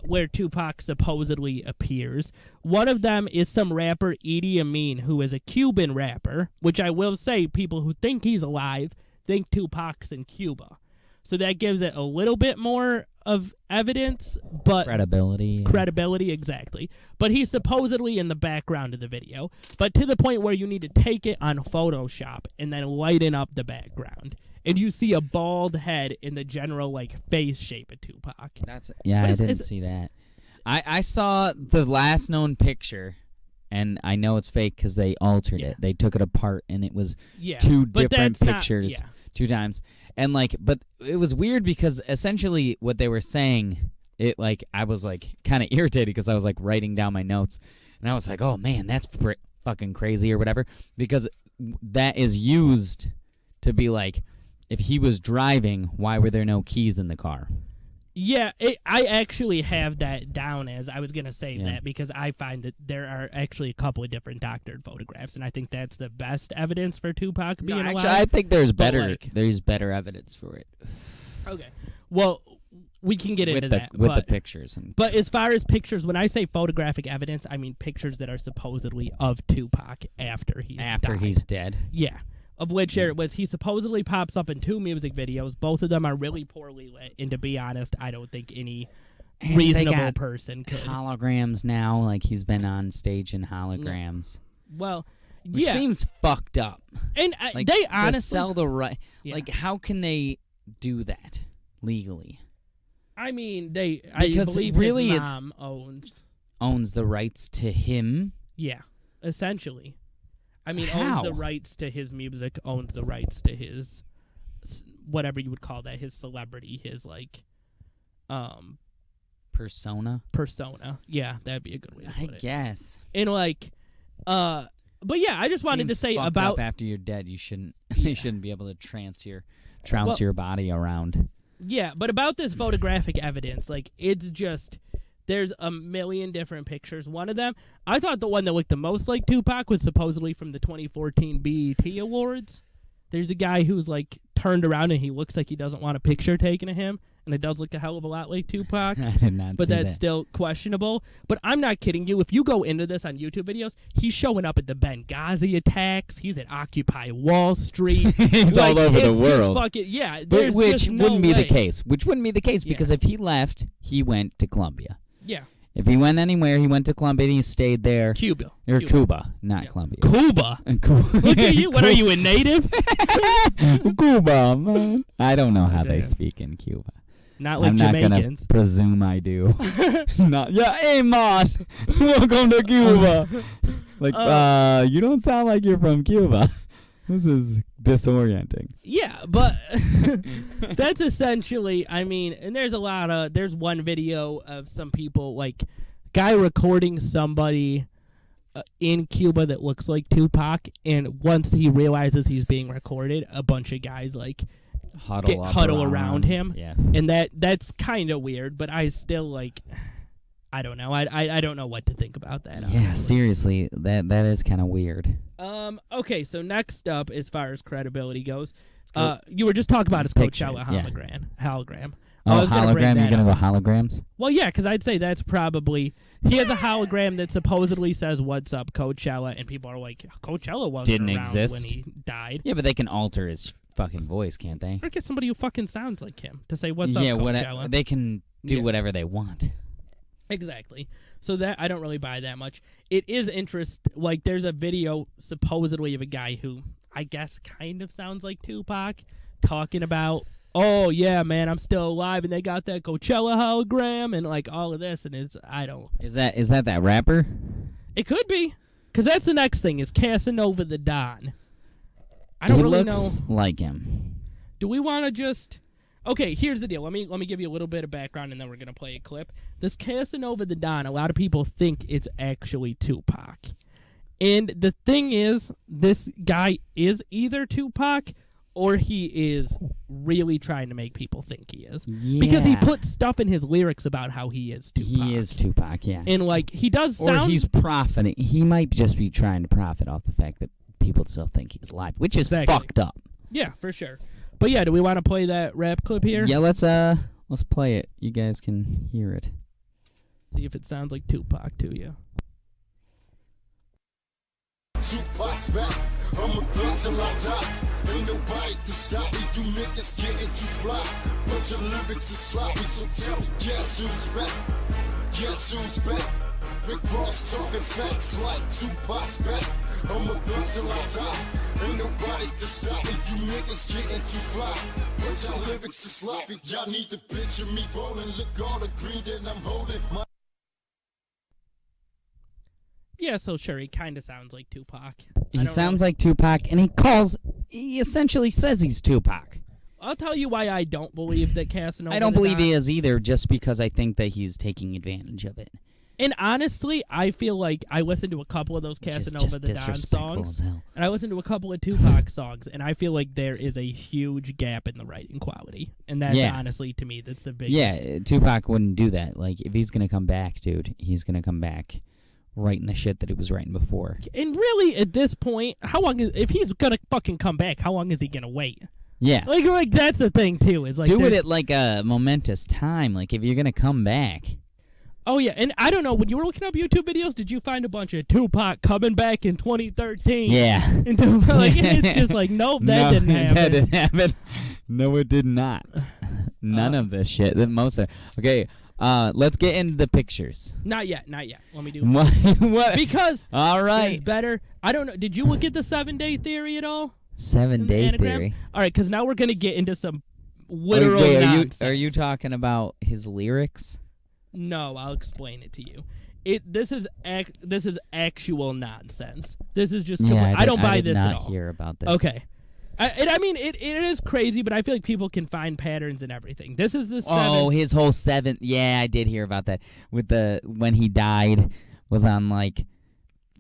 where Tupac supposedly appears. One of them is some rapper, Idi Amin, who is a Cuban rapper, which I will say people who think he's alive think Tupac's in Cuba. So that gives it a little bit more of evidence, but credibility, exactly. But he's supposedly in the background of the video, but to the point where you need to take it on Photoshop and then lighten up the background, and you see a bald head in the general like face shape of Tupac. I didn't see that. I saw the last known picture, and I know it's fake because they altered it. They took it apart, and it was 2 different pictures 2 times. And but it was weird because essentially what they were saying, I was kind of irritated because I was writing down my notes, and I was like, oh man, that's fucking crazy or whatever, because that is used to be if he was driving, why were there no keys in the car? Yeah, I actually have that down as I was going to save that because I find that there are actually a couple of different doctored photographs, and I think that's the best evidence for Tupac being alive. Actually, I think there's better evidence for it. Okay. Well, we can get into that. With the pictures. But as far as pictures, when I say photographic evidence, I mean pictures that are supposedly of Tupac after he's dead. Yeah. Of which there was, he supposedly pops up in 2 music videos. Both of them are really poorly lit, and to be honest, I don't think any reasonable person could. Holograms now, he's been on stage in holograms. Well, which seems fucked up. And they honestly to sell the right. How can they do that legally? I mean, I believe really his mom owns the rights to him. Yeah, essentially. I mean, How? owns the rights to his music, owns the rights to his, whatever you would call that, his celebrity, his, persona? Persona. Yeah, that'd be a good way to put it. I guess. And, but yeah, I just wanted to say fucked about... up after you're dead, you shouldn't be able to trounce your body around. Yeah, but about this photographic evidence, it's just... There's a million different pictures. One of them, I thought the one that looked the most like Tupac was supposedly from the 2014 BET Awards, There's a guy who's like turned around and he looks like he doesn't want a picture taken of him, and it does look a hell of a lot like Tupac. I did not but see that's that. still questionable. But I'm not kidding you. If you go into this on YouTube videos, he's showing up at the Benghazi attacks. He's at Occupy Wall Street. He's all over the world. Yeah, But which just no wouldn't be the way. case. Which wouldn't be the case Yeah. because if he left, he went to Colombia. Yeah. If he went anywhere, he went to Colombia and he stayed there. Cuba. Or Cuba, not Yeah. Colombia. Cuba. Cuba. Look at you. What are you, a native? Cuba, man. I don't know how they Damn. speak in Cuba. Not like I'm not Jamaicans. gonna presume I do. Not, yeah, hey man, welcome to Cuba. Like, you don't sound like you're from Cuba. This is disorienting. Yeah, but that's essentially, I mean, and there's one video of some people, like, guy recording somebody in Cuba that looks like Tupac, and once he realizes he's being recorded, a bunch of guys, like, huddle around him. Yeah. And that's kind of weird, but I still, like, I don't know. I don't know what to think about that. Yeah, honestly. seriously, that is kind of weird. Okay, so next up, as far as credibility goes, you were just talking about his Picture, Coachella yeah. hologram. Oh, I was gonna bring hologram? that You're gonna up. go holograms? Well, yeah, because I'd say that's probably he has a hologram that supposedly says "What's up, Coachella," and people are like, "Coachella wasn't Didn't around exist. when he died." Yeah, but they can alter his fucking voice, can't they? Or get somebody who fucking sounds like him to say "What's Yeah, up, Coachella." they can do Yeah. whatever they want. Exactly. So that I don't really buy that much. It is like there's a video supposedly of a guy who I guess kind of sounds like Tupac talking about, oh yeah, man, I'm still alive, and they got that Coachella hologram and like all of this, and it's Is that rapper? It could be, because that's the next thing is Casanova the Don. I don't really looks know. like him. Do we want to just? Okay, here's the deal. Let me give you a little bit of background, and then we're gonna play a clip. This Casanova the Don, a lot of people think it's actually Tupac, and the thing is, this guy is either Tupac or he is really trying to make people think he is, because he Yeah. puts stuff in his lyrics about how he is Tupac. He is Tupac, yeah. and like he does Or sound. he's profiting. He might just be trying to profit off the fact that people still think he's alive, which is Exactly. fucked up. Yeah, for sure. But yeah, do we want to play that rap clip here? Yeah, let's play it. You guys can hear it. See if it sounds like Tupac to you. Tupac's back. I'm a thug till I die. Ain't nobody can stop me. You niggas getting too fly. Bunch of lyrics is sloppy, so tell me, guess who's back? Guess who's back? Big Ross talking facts like Tupac's back. I'm a thug till I die. Ain't nobody can stop me. You niggas getting too fly. Bunch of lyrics is sloppy. Y'all need to picture me rolling. Look all the green that I'm holding. Yeah, so sure, he kind of sounds like Tupac. He sounds like Tupac, and he essentially says he's Tupac. I'll tell you why I don't believe that Casanova. I don't believe he is either, just because I think that he's taking advantage of it. And honestly, I feel like I listened to a couple of those Casanova the Don disrespectful songs, as hell. and I listened to a couple of Tupac songs, and I feel like there is a huge gap in the writing quality, and that's honestly, to me, that's the biggest. Yeah, Tupac wouldn't do that. Like, if he's gonna come back, dude, he's gonna come back writing the shit that he was writing before. And really, at this point, if he's gonna fucking come back, how long is he gonna wait? Yeah. Like that's the thing too. Is like do it at like a momentous time. Like if you're gonna come back. Oh yeah, and I don't know, when you were looking up YouTube videos, did you find a bunch of Tupac coming back in 2013? Yeah. And like it's just like nope, that didn't happen. That didn't happen. No, it did not. None of this shit. Okay. Let's get into the pictures. Not yet. Let me do What? Because all right, it's better. I don't know. Did you look at the 7-day theory at all? 7-day Anagrams? theory. All right, because now we're gonna get into some literal Wait, nonsense. are you talking about his lyrics? No, I'll explain it to you. This is actual nonsense. This is just. I don't buy this at all. I did not hear about this. Okay. It is crazy, but I feel like people can find patterns in everything. This is the 7th. Oh, his whole 7th. Yeah, I did hear about that. With when he died was on like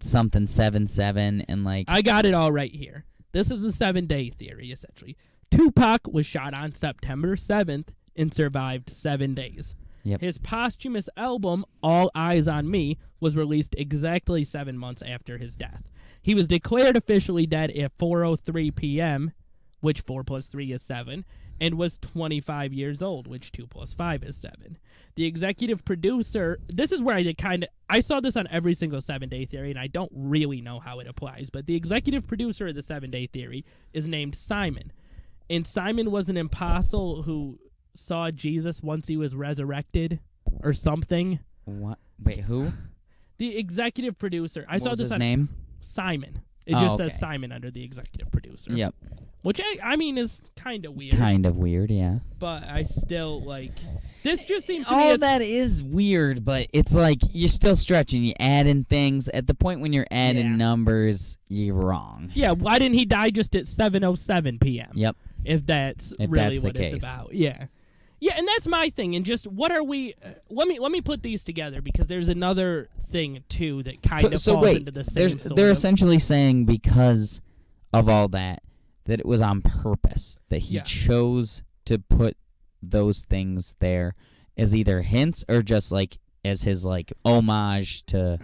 something 7-7 and like. I got it all right here. This is the 7-day theory, essentially. Tupac was shot on September 7th and survived 7 days. Yep. His posthumous album, All Eyes on Me, was released exactly 7 months after his death. He was declared officially dead at 4:03 p.m. which 4 plus 3 is 7, and was 25 years old, which 2 plus 5 is 7. The executive producer, this is where I saw this on every single 7-Day Theory, and I don't really know how it applies, but the executive producer of the 7-Day Theory is named Simon. And Simon was an apostle who saw Jesus once he was resurrected or something. What? Wait, who? The executive producer. What was his name? Simon. It just says Simon under the executive producer. Yep. Which, I mean, is kind of weird. Kind of weird, yeah. But I still, like... This just seems to me... All that is weird, but it's like you're still stretching. You add in things. At the point when you're adding numbers, you're wrong. Yeah, why didn't he die just at 7:07 p.m.? Yep. If that's really what it's about. Yeah. Yeah, and that's my thing. And just, what are we... let me put these together, because there's another thing, too, that kind of falls into the same sort They're of... essentially saying because of all that it was on purpose, that he chose to put those things there as either hints or just, like, as his, like, homage to...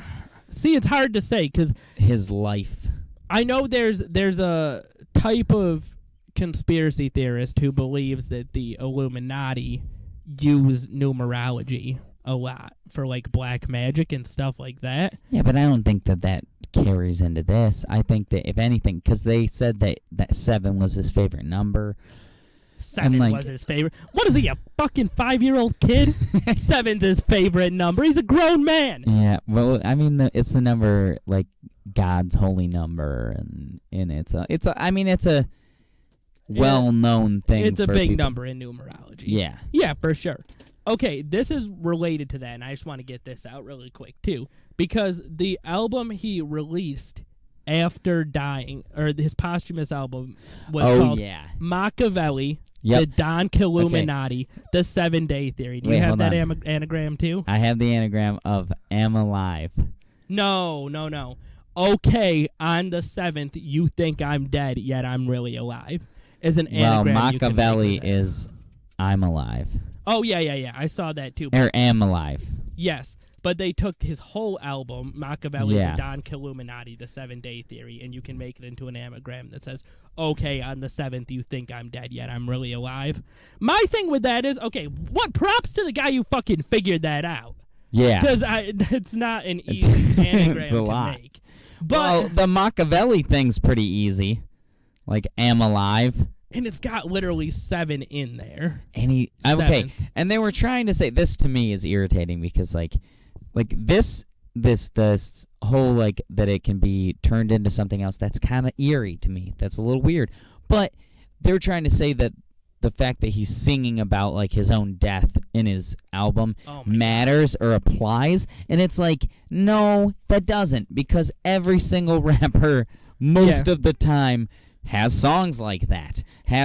See, it's hard to say, because... his life. I know there's a type of conspiracy theorist who believes that the Illuminati use numerology a lot for, like, black magic and stuff like that. Yeah, but I don't think that carries into this. I think that, if anything, because they said that 7 was his favorite number. 7 was his favorite. What is he, a fucking 5-year-old kid? 7's his favorite number. He's a grown man. Yeah, well, I mean, it's the number, like, God's holy number, and it's a well-known thing. It's a for big people. number in numerology. Yeah. Yeah, for sure. Okay, this is related to that, and I just want to get this out really quick, too, because the album he released after dying, or his posthumous album, was called Machiavelli, the Don Killuminati, the 7-Day Theory. Do you have that anagram, too? I have the anagram of am alive. No. Okay, on the 7th, you think I'm dead, yet I'm really alive. Is an anagram. Well, Machiavelli is I'm alive. Oh, yeah. I saw that, too. Or am alive. Yes, but they took his whole album, Machiavelli, the Don Killuminati, the 7-Day Theory, and you can make it into an anagram that says, okay, on the 7th, you think I'm dead, yet I'm really alive. My thing with that is, okay, what props to the guy who fucking figured that out. Yeah. Because it's not an easy anagram to make. But, well, the Machiavelli thing's pretty easy. Like, am alive. And it's got literally 7 in there. And okay, and they were trying to say, this to me is irritating because, like this whole, like, that it can be turned into something else, that's kind of eerie to me. That's a little weird. But they were trying to say that the fact that he's singing about, like, his own death in his album matters or applies, and it's like, no, that doesn't, because every single rapper most of the time has songs like that,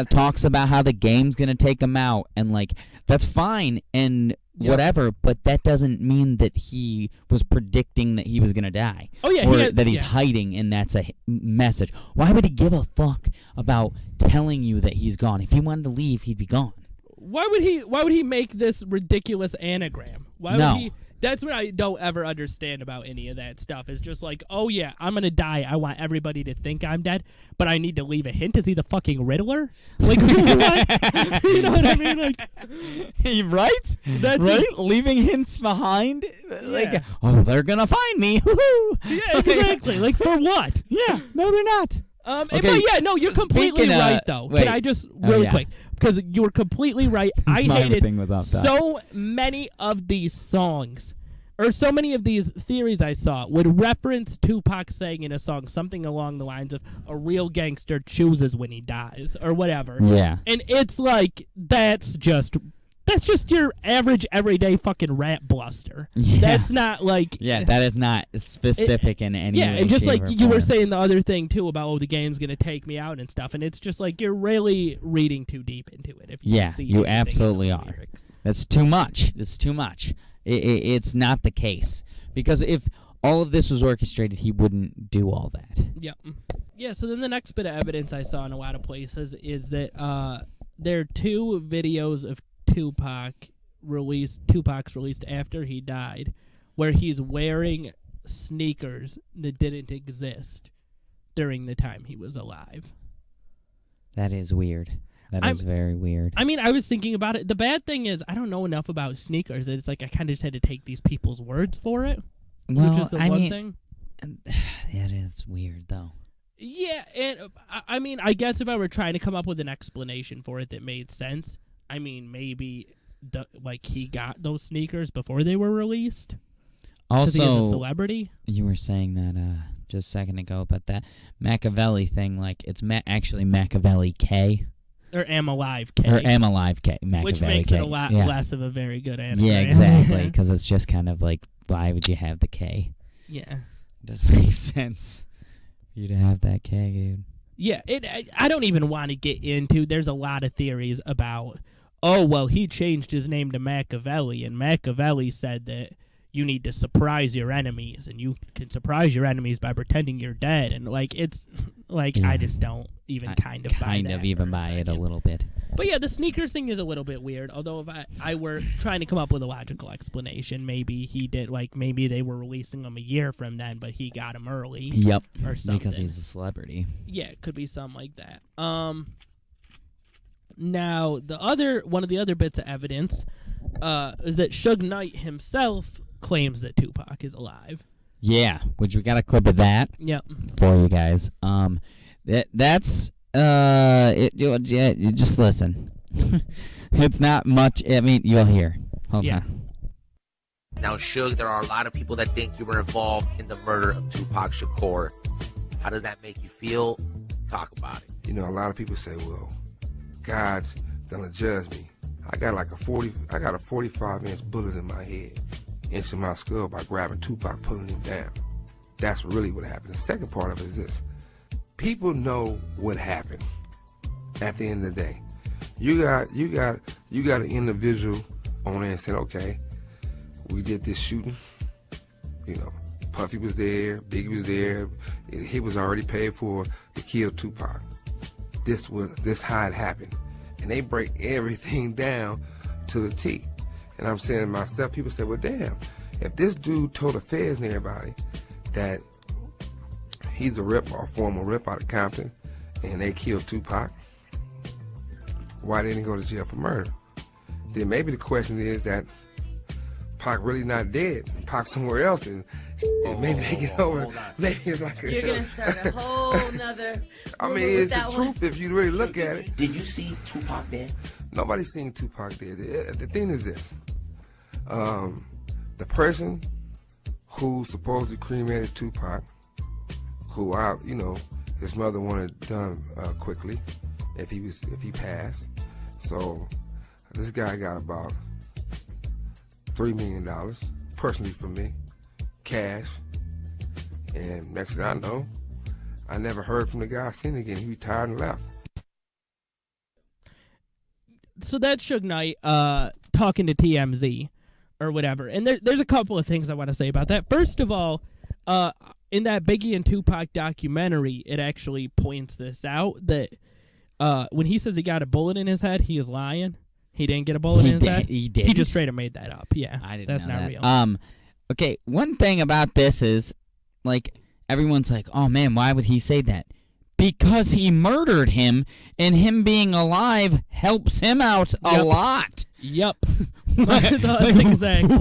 talks about how the game's gonna take him out, and, like, that's fine and whatever, but that doesn't mean that he was predicting that he was gonna die. Oh yeah, or that he's hiding, and that's a message. Why would he give a fuck about telling you that he's gone? If he wanted to leave, he'd be gone. Why would he make this ridiculous anagram? Why would he? That's what I don't ever understand about any of that stuff. It's just like, oh yeah, I'm gonna die. I want everybody to think I'm dead, but I need to leave a hint. Is he the fucking Riddler? Like, what? You know what I mean? Like, right? That's right. Leaving hints behind, like, oh, they're gonna find me. Yeah, exactly. Like, for what? Yeah, no, they're not. But yeah, no, you're completely right, though. Wait. Can I just, really quick, because you were completely right. I hated so many of these songs, or so many of these theories I saw would reference Tupac saying in a song something along the lines of, a real gangster chooses when he dies, or whatever. Yeah. And it's like, that's just your average, everyday fucking rap bluster. Yeah. That's not like... Yeah, that is not specific in any way. Yeah, and just like you were saying the other thing, too, about, oh, the game's going to take me out and stuff, and it's just like, you're really reading too deep into it. If you see you absolutely are. Lyrics. That's too much. It's too much. It's not the case. Because if all of this was orchestrated, he wouldn't do all that. Yeah. Yeah, so then the next bit of evidence I saw in a lot of places is that there are 2 videos of Tupac's released after he died, where he's wearing sneakers that didn't exist during the time he was alive. That is weird. That is very weird. I mean, I was thinking about it. The bad thing is I don't know enough about sneakers. It's like I kind of just had to take these people's words for it, well, which is the one thing. That is weird, though. Yeah, and I mean, I guess if I were trying to come up with an explanation for it that made sense, I mean, maybe he got those sneakers before they were released. Also, he is a celebrity. You were saying that just a second ago about that Machiavelli thing. Like, it's actually Machiavelli K. Or Am Alive K. Or Am Alive K. Machiavelli which makes K. it a lot less of a very good anagram. Yeah, exactly. Because it's just kind of like, why would you have the K? Yeah. It doesn't make sense for you to have that K, dude. Yeah, I don't even want to get into. There's a lot of theories about, oh, well, he changed his name to Machiavelli, and Machiavelli said that you need to surprise your enemies, and you can surprise your enemies by pretending you're dead. And, it's, I just don't even buy it a little bit. But, yeah, the sneakers thing is a little bit weird, although if I were trying to come up with a logical explanation, maybe he did, maybe they were releasing them a year from then, but he got them early. Yep, or something. Because he's a celebrity. Yeah, it could be something like that. Now, one of the other bits of evidence is that Shug Knight himself claims that Tupac is alive. Yeah, which we got a clip of that. Yep. For you guys. That's you just listen. It's not much. I mean, you'll hear. Hold on. Now, Shug, there are a lot of people that think you were involved in the murder of Tupac Shakur. How does that make you feel? Talk about it. You know, a lot of people say, well, God's gonna judge me. I got a 45-inch bullet in my head, into my skull by grabbing Tupac, pulling him down. That's really what happened. The second part of it is this. People know what happened at the end of the day. You got an individual on there saying, okay, we did this shooting. You know, Puffy was there, Biggie was there. He was already paid for to kill Tupac. This how it happened. And they break everything down to the T. And I'm saying to myself, people say, well, damn, if this dude told the feds and everybody that he's a rip or a former rip out of Compton and they killed Tupac, why didn't he go to jail for murder? Then maybe the question is that Pac really not dead, and Pac somewhere else, and maybe they get over. Maybe it's like you're gonna start a whole nother. I mean, it's the truth if you really look at it. Did you see Tupac dead? Nobody's seen Tupac dead. The thing is this: the person who supposedly cremated Tupac, who his mother wanted done quickly, if he passed. So this guy got about $3 million personally for me, cash. And next thing I know, I never heard from the guy since again. He retired and left. So that's Shug Knight talking to TMZ or whatever. And there's a couple of things I want to say about that. First of all, in that Biggie and Tupac documentary, it actually points this out, that when he says he got a bullet in his head, he is lying. He didn't get a bullet in his head. He did. He just straight up made that up. Yeah, I didn't that's know not that. real. Okay, one thing about this is, everyone's like, oh man, why would he say that? Because he murdered him, and him being alive helps him out a lot. Yep. That's exactly.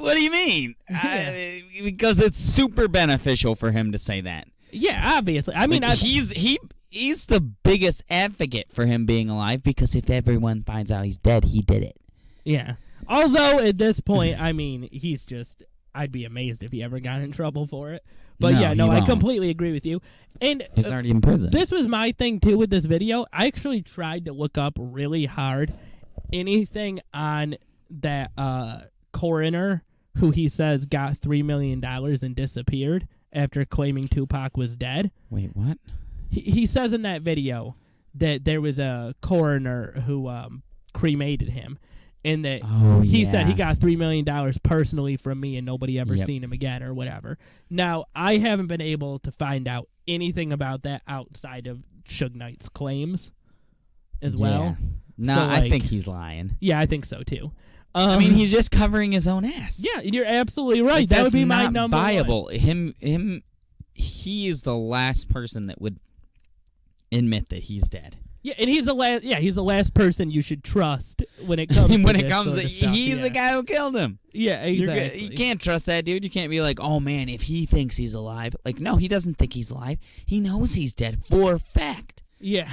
What do you mean? Because it's super beneficial for him to say that. Yeah, obviously. I mean, he's the biggest advocate for him being alive, because if everyone finds out he's dead, he did it. Yeah. Although at this point, I mean, I'd be amazed if he ever got in trouble for it. But I completely agree with you. And he's already in prison. This was my thing too with this video. I actually tried to look up really hard anything on that coroner who he says got $3 million and disappeared after claiming Tupac was dead. Wait, what? He says in that video that there was a coroner who cremated him, and that he said he got $3 million personally from me, and nobody ever seen him again or whatever. Now, I haven't been able to find out anything about that outside of Shug Knight's claims as well. No, so, I think he's lying. Yeah, I think so too. I mean, he's just covering his own ass. Yeah, you're absolutely right. That would be my number viable. one. He is the last person that would admit that he's dead. Yeah, and he's the last. Yeah, he's the last person you should trust when it comes. when to it comes to he's the guy who killed him. Yeah, exactly. You can't trust that dude. You can't be like, oh man, if he thinks he's alive, like no, he doesn't think he's alive. He knows he's dead for a fact. Yeah.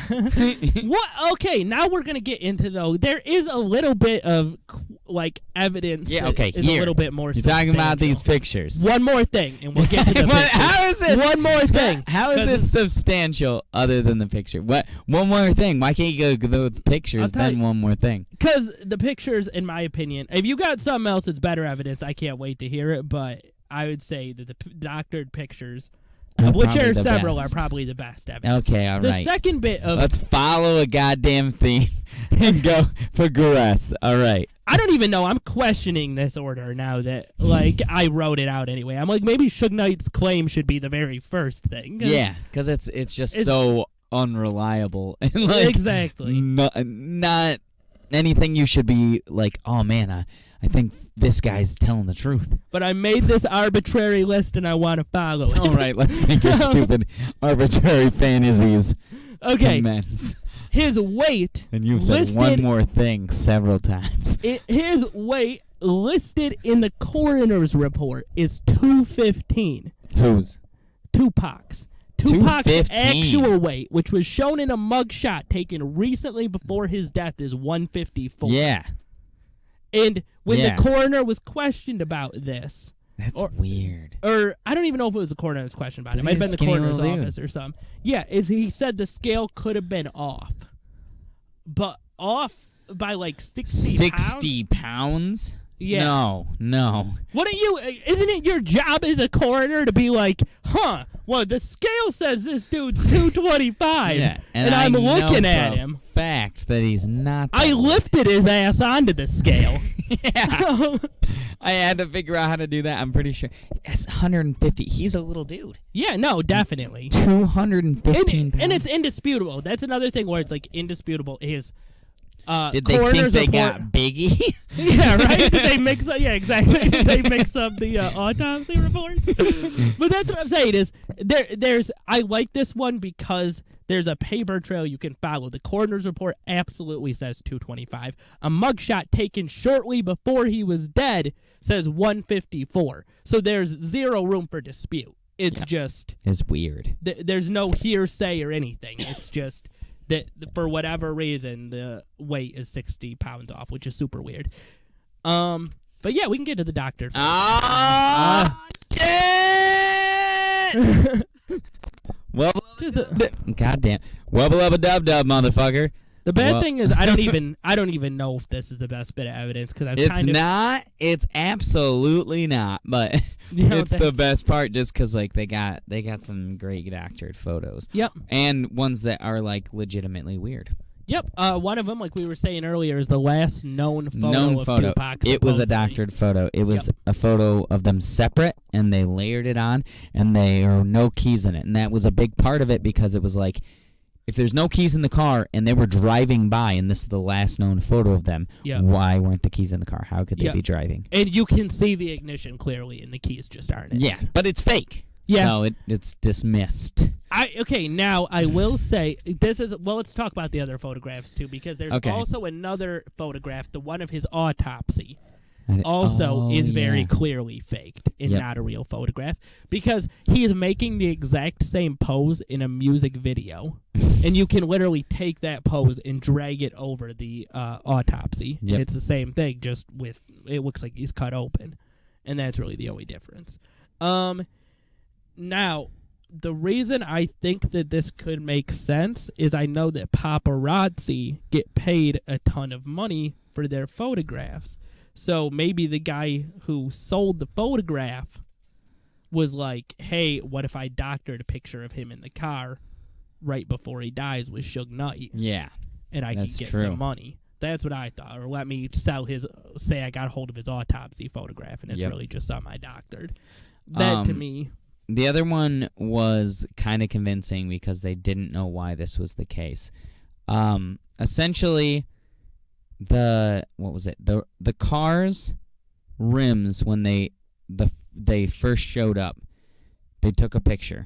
What? Okay, now we're gonna get into though. There is a little bit of like evidence. Yeah. Okay. Is a little bit more. You're talking about these pictures. One more thing, and we'll get to the pictures. How is this? One more thing. How is this substantial other than the picture? What? One more thing. Why can't you go with the pictures then one more thing? Because the pictures, in my opinion, if you got something else that's better evidence, I can't wait to hear it. But I would say that the doctored pictures, of which there are several, are probably the best evidence. Okay, all right. The second bit of... Let's follow a goddamn theme and go progress. All right. I don't even know. I'm questioning this order now that, like, I wrote it out anyway. I'm like, maybe Shug Knight's claim should be the very first thing. Yeah, because it's just so unreliable. And like, exactly. Not anything you should be like, oh, man, I think this guy's telling the truth. But I made this arbitrary list and I want to follow it. All right, let's make your stupid arbitrary fantasies commence. His weight. And you've said one more thing several times. His weight listed in the coroner's report is 215. Whose? Tupac's. Tupac's 215. actual weight, which was shown in a mugshot taken recently before his death, is 154. Yeah. And when the coroner was questioned about this... That's weird. Or I don't even know if it was the coroner that was questioned about it. It might have been the coroner's office or something. Yeah, he said the scale could have been off. But off by like 60 pounds? 60 pounds? Yeah. No. Isn't it your job as a coroner to be like, well, the scale says this dude's 225. Yeah, and I'm looking at him. Fact that he's not. I lifted his ass onto the scale. Yeah. I had to figure out how to do that. I'm pretty sure. It's 150. He's a little dude. Yeah, no, definitely. 215 pounds. And it's indisputable. That's another thing where it's like indisputable is... Did they think they got Biggie? Yeah, right? Did they mix up? Yeah, exactly. Did they mix up the autopsy reports? But that's what I'm saying is there's I like this one because there's a paper trail you can follow. The coroner's report absolutely says 225. A mugshot taken shortly before he was dead says 154. So there's zero room for dispute. It's just... It's weird. There's no hearsay or anything. It's just... that for whatever reason the weight is 60 pounds off, which is super weird. But yeah, we can get to the doctor. Well, goddamn, wubba lubba dub dub, motherfucker. The bad thing is I don't even know if this is the best bit of evidence because It's absolutely not. But it's the best part just because like they got some great doctored photos. Yep. And ones that are like legitimately weird. Yep. One of them, like we were saying earlier, is the last known photo of Tupac. It was a doctored photo. It was a photo of them separate, and they layered it on, and there are no keys in it. And that was a big part of it because it was like, if there's no keys in the car and they were driving by and this is the last known photo of them, why weren't the keys in the car? How could they be driving? And you can see the ignition clearly and the keys just aren't in. Yeah, but it's fake. Yeah. So it's dismissed. Now I will say let's talk about the other photographs too because there's also another photograph, the one of his autopsy. Is very clearly faked and not a real photograph because he is making the exact same pose in a music video and you can literally take that pose and drag it over the autopsy. Yep. It's the same thing, just with it looks like he's cut open, and that's really the only difference. Now, the reason I think that this could make sense is I know that paparazzi get paid a ton of money for their photographs. So maybe the guy who sold the photograph was like, hey, what if I doctored a picture of him in the car right before he dies with Shug Knight? Yeah. And I could get some money. That's what I thought. Or let me say I got a hold of his autopsy photograph and it's really just something I doctored. That to me. The other one was kind of convincing because they didn't know why this was the case. Essentially... The car's rims when they first showed up, they took a picture.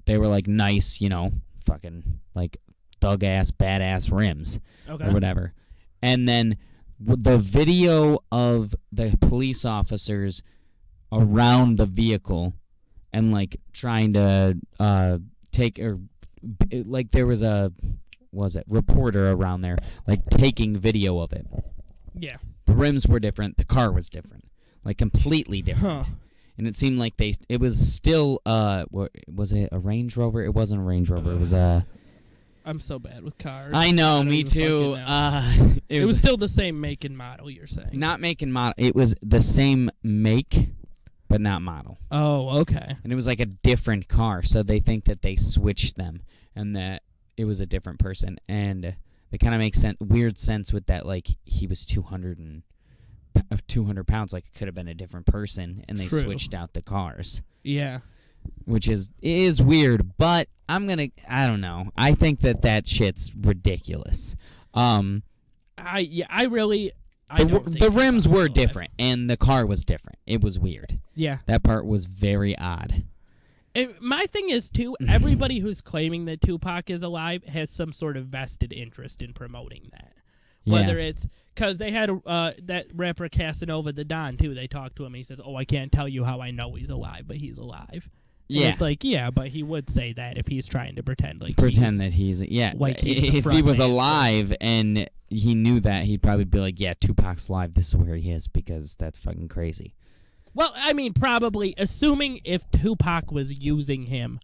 They were like nice, fucking like thug ass, badass rims Okay. or whatever. And then the video of the police officers around the vehicle and like trying to take or like there was a reporter around there like taking video of it. Yeah. The rims were different, the car was different. Like completely different. Huh. And it seemed like it was still was it a Range Rover? It wasn't a Range Rover. It was a I'm so bad with cars. I know, me even too. fucking know. It was still the same make and model, you're saying? not make and model. It was the same make, but not model. Oh, okay. And it was like a different car, so they think that they switched them and that it was a different person. And it kind of makes weird sense with that, like he was 200 pounds, like it could have been a different person, and they True. switched out the cars. Yeah. Which is weird, but I don't know. I think that shit's ridiculous. The rims were different, and the car was different. It was weird. Yeah. That part was very odd. And my thing is, too, everybody who's claiming that Tupac is alive has some sort of vested interest in promoting that. Whether it's because they had that rapper Casanova the Don, too. They talked to him, and he says, I can't tell you how I know he's alive, but he's alive. And it's like, yeah, but he would say that if he's trying to pretend like that he's like he's the if front he was man. alive and he knew that, he'd probably be like, yeah, Tupac's alive, this is where he is, because that's fucking crazy. Well, I mean, probably assuming if Tupac was using him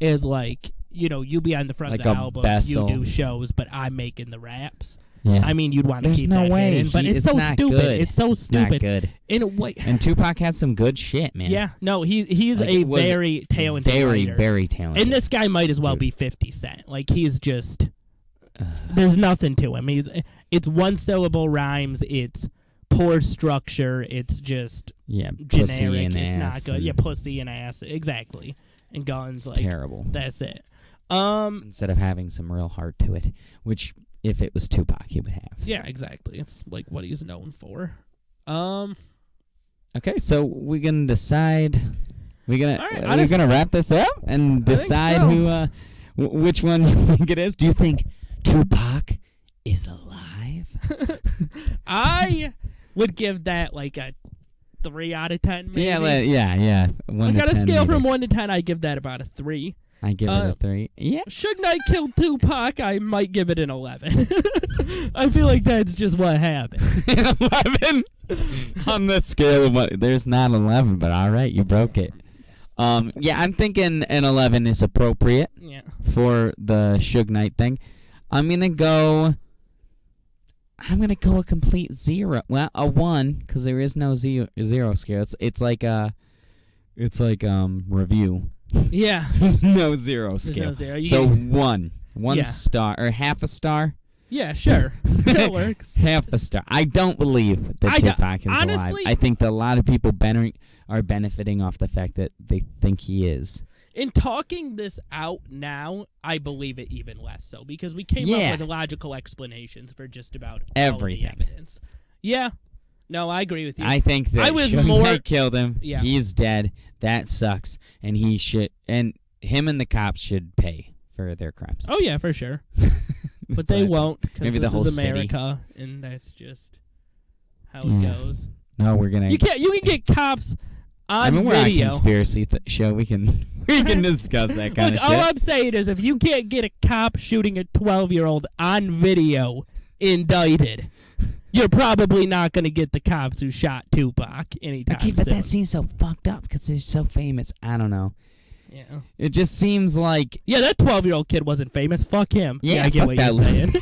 as like, you be on the front Like of the a albums, vessel. you do shows, but I'm making the raps. Yeah. I mean, you'd want to There's keep no that way. hidden, but it's so not stupid. Good. It's so stupid. Not good. In a way. And Tupac had some good shit, man. Yeah, no, he's Like, a it was very talented very, writer. very talented. And this guy might as well be 50 Cent. Like, he's just... there's nothing to him. It's one-syllable rhymes. It's poor structure. It's just pussy generic. and It's ass not good. Yeah, and- pussy and ass. Exactly. And guns. It's like terrible. That's it. Instead of having some real heart to it, which if it was Tupac, he would have. Yeah, exactly. It's like what he's known for. Okay, so we're gonna decide. We're right, gonna wrap this up and decide so. who, which one you think it is. Do you think Tupac is alive? I would give that like a 3 out of 10. Maybe. Yeah. 1 I got to a 10 scale maybe. from 1 to 10. I give that about a 3. I give it a 3. Yeah. Shug Knight killed Tupac. I might give it an 11. I feel like that's just what happened. 11 on the scale of what? There's not 11, but all right, you broke it. Yeah, I'm thinking an 11 is appropriate. Yeah. For the Shug Knight thing. I'm gonna go a complete 0. Well, a 1 because there is no zero scale. It's like review. Yeah. There's no 0 scale. no 0. So 1 Yeah. star or half a star. Yeah, sure. That works. Half a star. I don't believe that Tupac is alive. honestly- I think that a lot of people are benefiting off the fact that they think he is. In talking this out now, I believe it even less so because we came up with logical explanations for just about Everything. all of the evidence. Yeah. No, I agree with you. I think that Shug Knight killed him. Yeah. He's dead. That sucks. And him and the cops should pay for their crimes. Oh, yeah, for sure. But they won't because Maybe this the whole is city. America, and that's just how it goes. No, we're gonna. You can get cops on we're on a video. conspiracy show. We can discuss that kind Look, of shit. all I'm saying is if you can't get a cop shooting a 12-year-old on video indicted, you're probably not going to get the cops who shot Tupac anytime Okay, but soon. that seems so fucked up because they're so famous. I don't know. Yeah. It just seems like that 12-year-old kid wasn't famous. Fuck him. Yeah, I get fuck what that you're saying.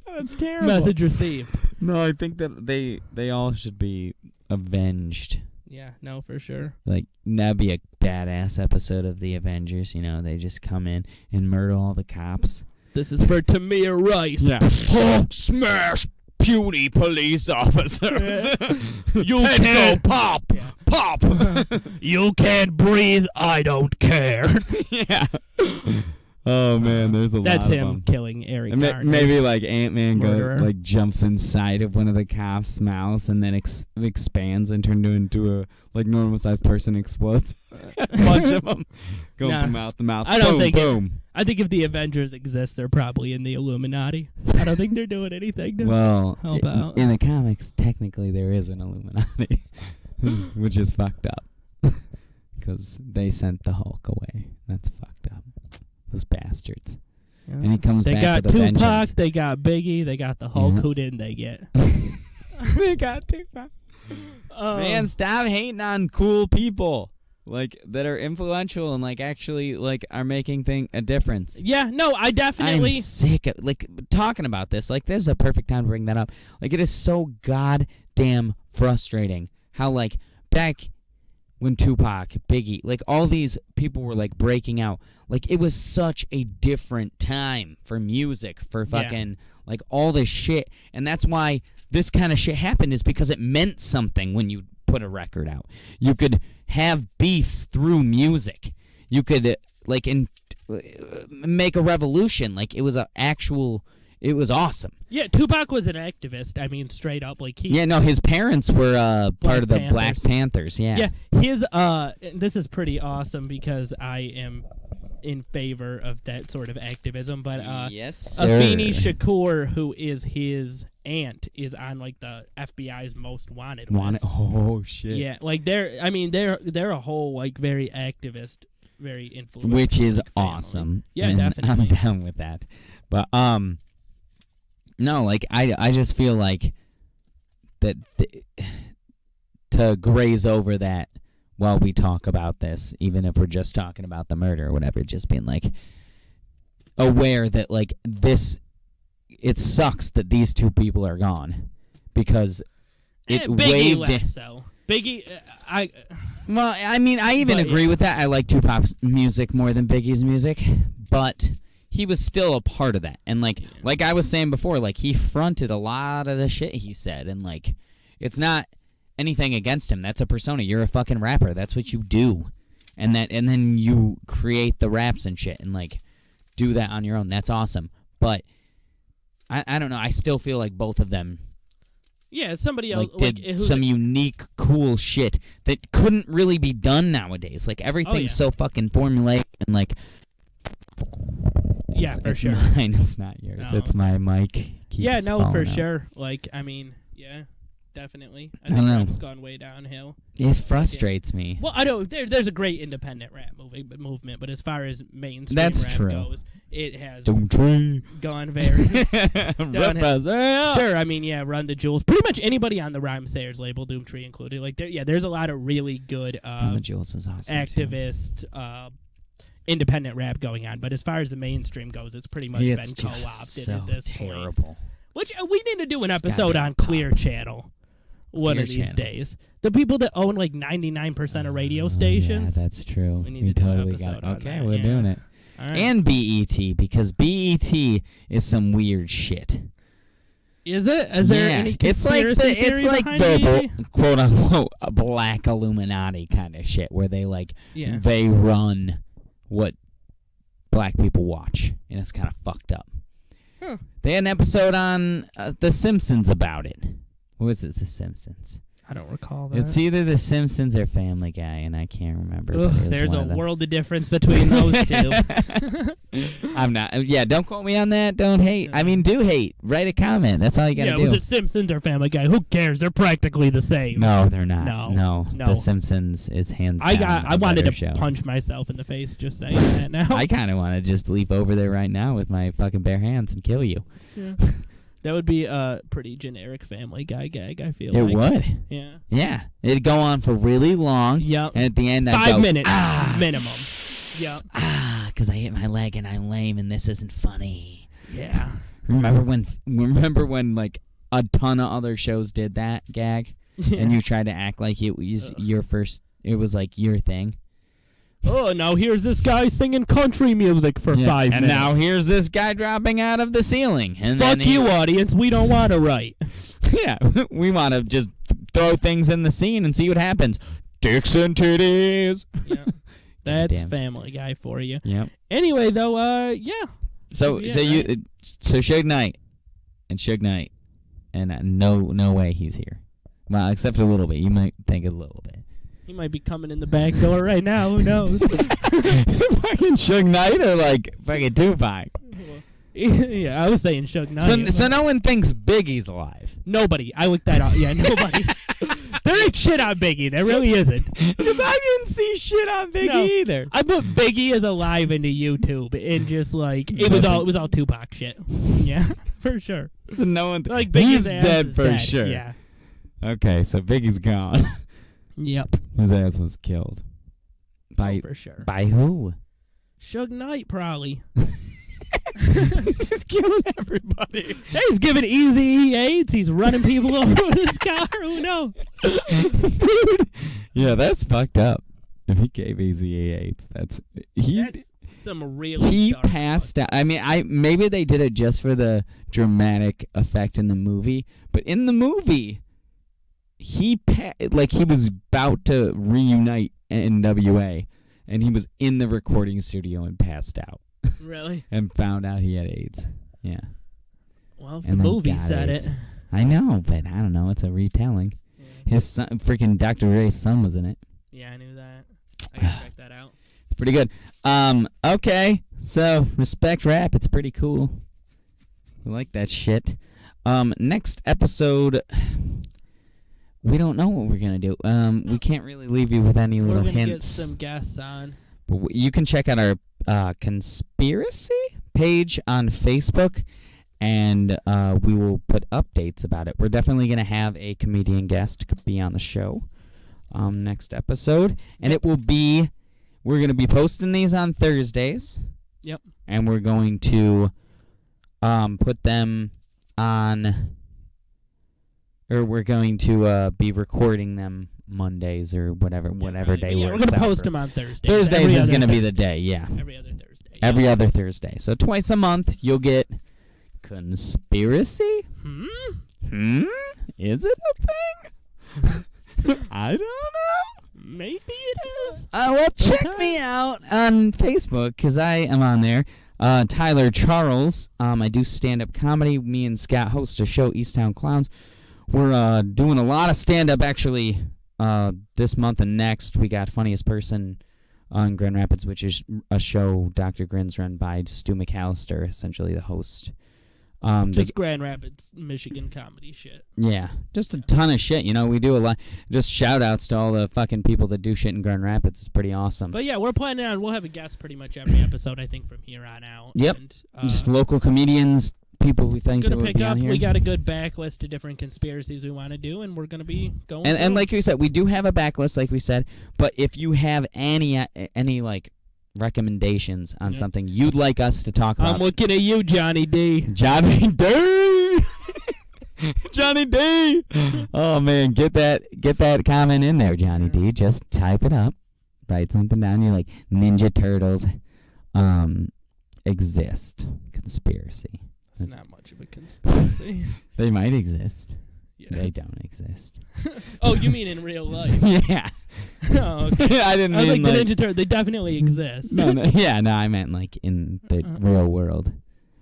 That's terrible. Message received. No, I think that they all should be avenged. Yeah, no, for sure. Like, that'd be a badass episode of the Avengers. They just come in and murder all the cops. This is for Tamir Rice. Yeah. Hulk smash puny police officers. You And can't go pop, pop. You can't breathe. I don't care. Yeah. Oh man, there's a lot That's of him them. killing Eric. Maybe like Ant-Man murderer. jumps inside of one of the cops' mouths and then expands and turns into a normal sized person, explodes. A bunch of them going from mouth to mouth. I don't think boom. I think if the Avengers exist, they're probably in the Illuminati. I don't think they're doing anything to help out. In the comics, technically there is an Illuminati, which is fucked up because they sent the Hulk away. That's fucked up. Those bastards. Yeah. And he comes they back got with a Tupac, vengeance. they got Biggie, they got the Hulk. Yeah. Who didn't they get? They got Tupac. Man, stop hating on cool people that are influential and actually are making a difference. Yeah, no, I definitely. I'm sick of talking about this. This is a perfect time to bring that up. It is so goddamn frustrating how back when Tupac, Biggie, all these people were breaking out. It was such a different time for music, for fucking all this shit. And that's why this kind of shit happened, is because it meant something when you put a record out. You could have beefs through music. You could make a revolution. It was it was awesome. Yeah, Tupac was an activist. I mean, straight up, his parents were part of the Panthers. Black Panthers. Yeah. Yeah, his this is pretty awesome because I am in favor of that sort of activism. But yes, sir. Afeni Shakur, who is his aunt, is on the FBI's most wanted list. Oh shit. Yeah, they're a whole very activist, very influential, which is family. awesome. Yeah, and definitely. I'm down with that. But no, I just feel that to graze over that while we talk about this, even if we're just talking about the murder or whatever, just being aware that this, it sucks that these two people are gone because it Biggie waved less so. Biggie, I even agree with that. I like Tupac's music more than Biggie's music, but he was still a part of that. And like I was saying before, he fronted a lot of the shit he said, and it's not anything against him. That's a persona. You're a fucking rapper. That's what you do. And then you create the raps and shit and do that on your own. That's awesome. But I don't know. I still feel like both of them somebody else did some unique, cool shit that couldn't really be done nowadays. Everything's so fucking formulaic and yeah, for it's sure. Mine. It's not yours. No. It's my mic. Keeps falling for out. sure. Yeah, definitely. I don't think know. rap's gone way downhill. It frustrates me. Well, I don't. There's a great independent rap movement, but as far as mainstream That's rap true. goes, it has Doomtree. gone very downhill. Sure. Sure. Run the Jewels. Pretty much anybody on the Rhyme Sayers label, Doomtree included. there's a lot of really good Run the Jewels is awesome. activist, independent rap going on. But as far as the mainstream goes, it's pretty much been co-opted so at this terrible. point. Which we need to do an episode goddamn on Clear Channel. One Clear of these Channel. days. The people that own 99% of radio stations. Yeah, that's true. We need to do an totally episode got on okay, that, we're yeah. doing it. All right. And BET, because BET is some weird shit. Is it? Is there any it's like conspiracy theory behind the BET? quote unquote a black Illuminati kind of shit where they Yeah. they run what black people watch, and it's kind of fucked up. Huh. They had an episode on The Simpsons about it. What was it? The Simpsons. I don't recall that. It's either The Simpsons or Family Guy, and I can't remember. Ugh, but it was there's one a of them. world of difference between those two. I'm not. Yeah, don't quote me on that. Don't hate. I mean, do hate. Write a comment. That's all you gotta do. Was it Simpsons or Family Guy? Who cares? They're practically the same. No, they're not. No. The Simpsons is hands down. I a wanted better to show. punch myself in the face just saying that now. I kind of want to just leap over there right now with my fucking bare hands and kill you. Yeah. That would be a pretty generic Family Guy gag, I feel It like. would. Yeah. Yeah. It'd go on for really long. Yep. And at the end, I'd 5 go, minutes minimum. Yep. because I hit my leg and I'm lame and this isn't funny. Yeah. Remember when like a ton of other shows did that gag, and you tried to act like it was your first. It was like your thing. Oh, now here's this guy singing country music for 5 minutes. And now here's this guy dropping out of the ceiling. And Fuck then you, audience. We don't want to write. Yeah, we want to just throw things in the scene and see what happens. Dicks and titties. Yeah. That's Damn. Family Guy for you. Yep. Anyway, though, yeah. So Shug Knight and Shug Knight, and no way he's here. Well, except a little bit. You might think a little bit. He might be coming in the back door right now. Who knows? Fucking Shug Knight or like fucking Tupac? Yeah, I was saying Shug Knight. So no one thinks Biggie's alive. Nobody. I looked that up. Yeah, nobody. There ain't shit on Biggie. There really isn't. I didn't see shit on Biggie either. I put Biggie as alive into YouTube and just like it was all Tupac shit. Yeah, for sure. So no one like he's Biggie's ass dead is for dead. sure. Yeah. Okay, so Biggie's gone. Yep. His ass was killed. By for sure. By who? Shug Knight probably. He's just killing everybody. He's giving Easy AIDS. He's running people over with his car. Who knows? Dude. Yeah, that's fucked up. If he gave Easy AIDS, that's some really he dark passed out. I mean, maybe they did it just for the dramatic effect in the movie, but in the movie, he was about to reunite NWA, and he was in the recording studio and passed out. Really? And found out he had AIDS. Yeah. Well, if And the then movie got said AIDS. it. I know, but I don't know. It's a retelling. Yeah. His son, freaking Dr. Dre's son, was in it. Yeah, I knew that. I gotta check that out. It's pretty good. Okay. So, respect rap. It's pretty cool. We like that shit. Next episode, we don't know what we're gonna do. We can't really leave you with any little We're gonna hints. get some guests on. But you can check out our conspiracy page on Facebook, and we will put updates about it. We're definitely going to have a comedian guest be on the show next episode, and it will be, we're going to be posting these on Thursdays. Yep. And we're going to put them on, or we're going to be recording them Mondays or whatever day Yeah, works we're gonna out post for. them on Thursdays. Thursdays is going to be the day, yeah. Every other Thursday. Every other Thursday. So twice a month, you'll get conspiracy. Is it a thing? I don't know. Maybe it is. Well, check me out on Facebook, because I am on there. Tyler Charles. I do stand-up comedy. Me and Scott host a show, Easttown Clowns. We're doing a lot of stand-up, actually, this month and next. We got Funniest Person on Grand Rapids, which is a show Dr. Grins run by Stu McAllister, essentially the host. Just Grand Rapids, Michigan comedy shit. Yeah, just a ton of shit. You know, we do a lot. Just shout-outs to all the fucking people that do shit in Grand Rapids. It's pretty awesome. But yeah, we're planning on, we'll have a guest pretty much every episode, I think, from here on out. Yep. And, just local comedians, people we think that gonna would pick be up. on here. We got a good backlist of different conspiracies we want to do, and we're gonna be going. And like we said, we do have a backlist, like we said. But if you have any like recommendations on something you'd like us to talk about, I'm looking at you, Johnny D. Johnny D. Johnny D. Oh man, get that comment in there, Johnny D. Just type it up, write something down. You're like Ninja Turtles exist. Conspiracy. It's not much of a conspiracy. They might exist. Yeah. They don't exist. Oh, you mean in real life? Yeah. Oh, okay. I didn't was mean like the Ninja Turtles. They definitely exist. No, I meant like in the real world.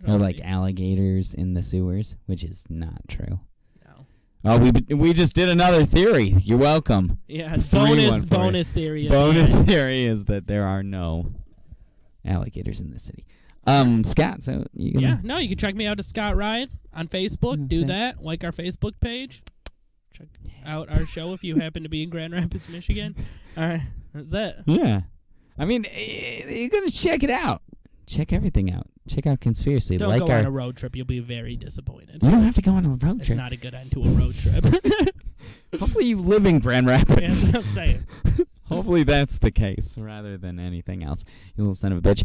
Or like alligators in the sewers, which is not true. No. Oh, we just did another theory. You're welcome. Yeah, bonus theory. Bonus theory is that there are no alligators in the city. Scott, so you can... Yeah, no, you can check me out at Scott Ryan on Facebook. Do that. Like our Facebook page. Check out our show if you happen to be in Grand Rapids, Michigan. All right, that's it. Yeah. I mean, you're going to check it out. Check everything out. Check out Conspiracy. Don't like go on a road trip. You'll be very disappointed. You don't have to go on a road trip. It's not a good end to a road trip. Hopefully you live in Grand Rapids. Yeah, that's what I'm saying. Hopefully that's the case rather than anything else. You little son of a bitch.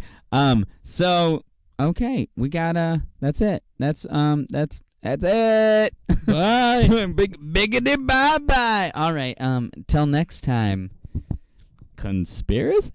So okay, we got that's it. That's it. Bye. Biggity bye bye. All right. Till next time. Conspiracy?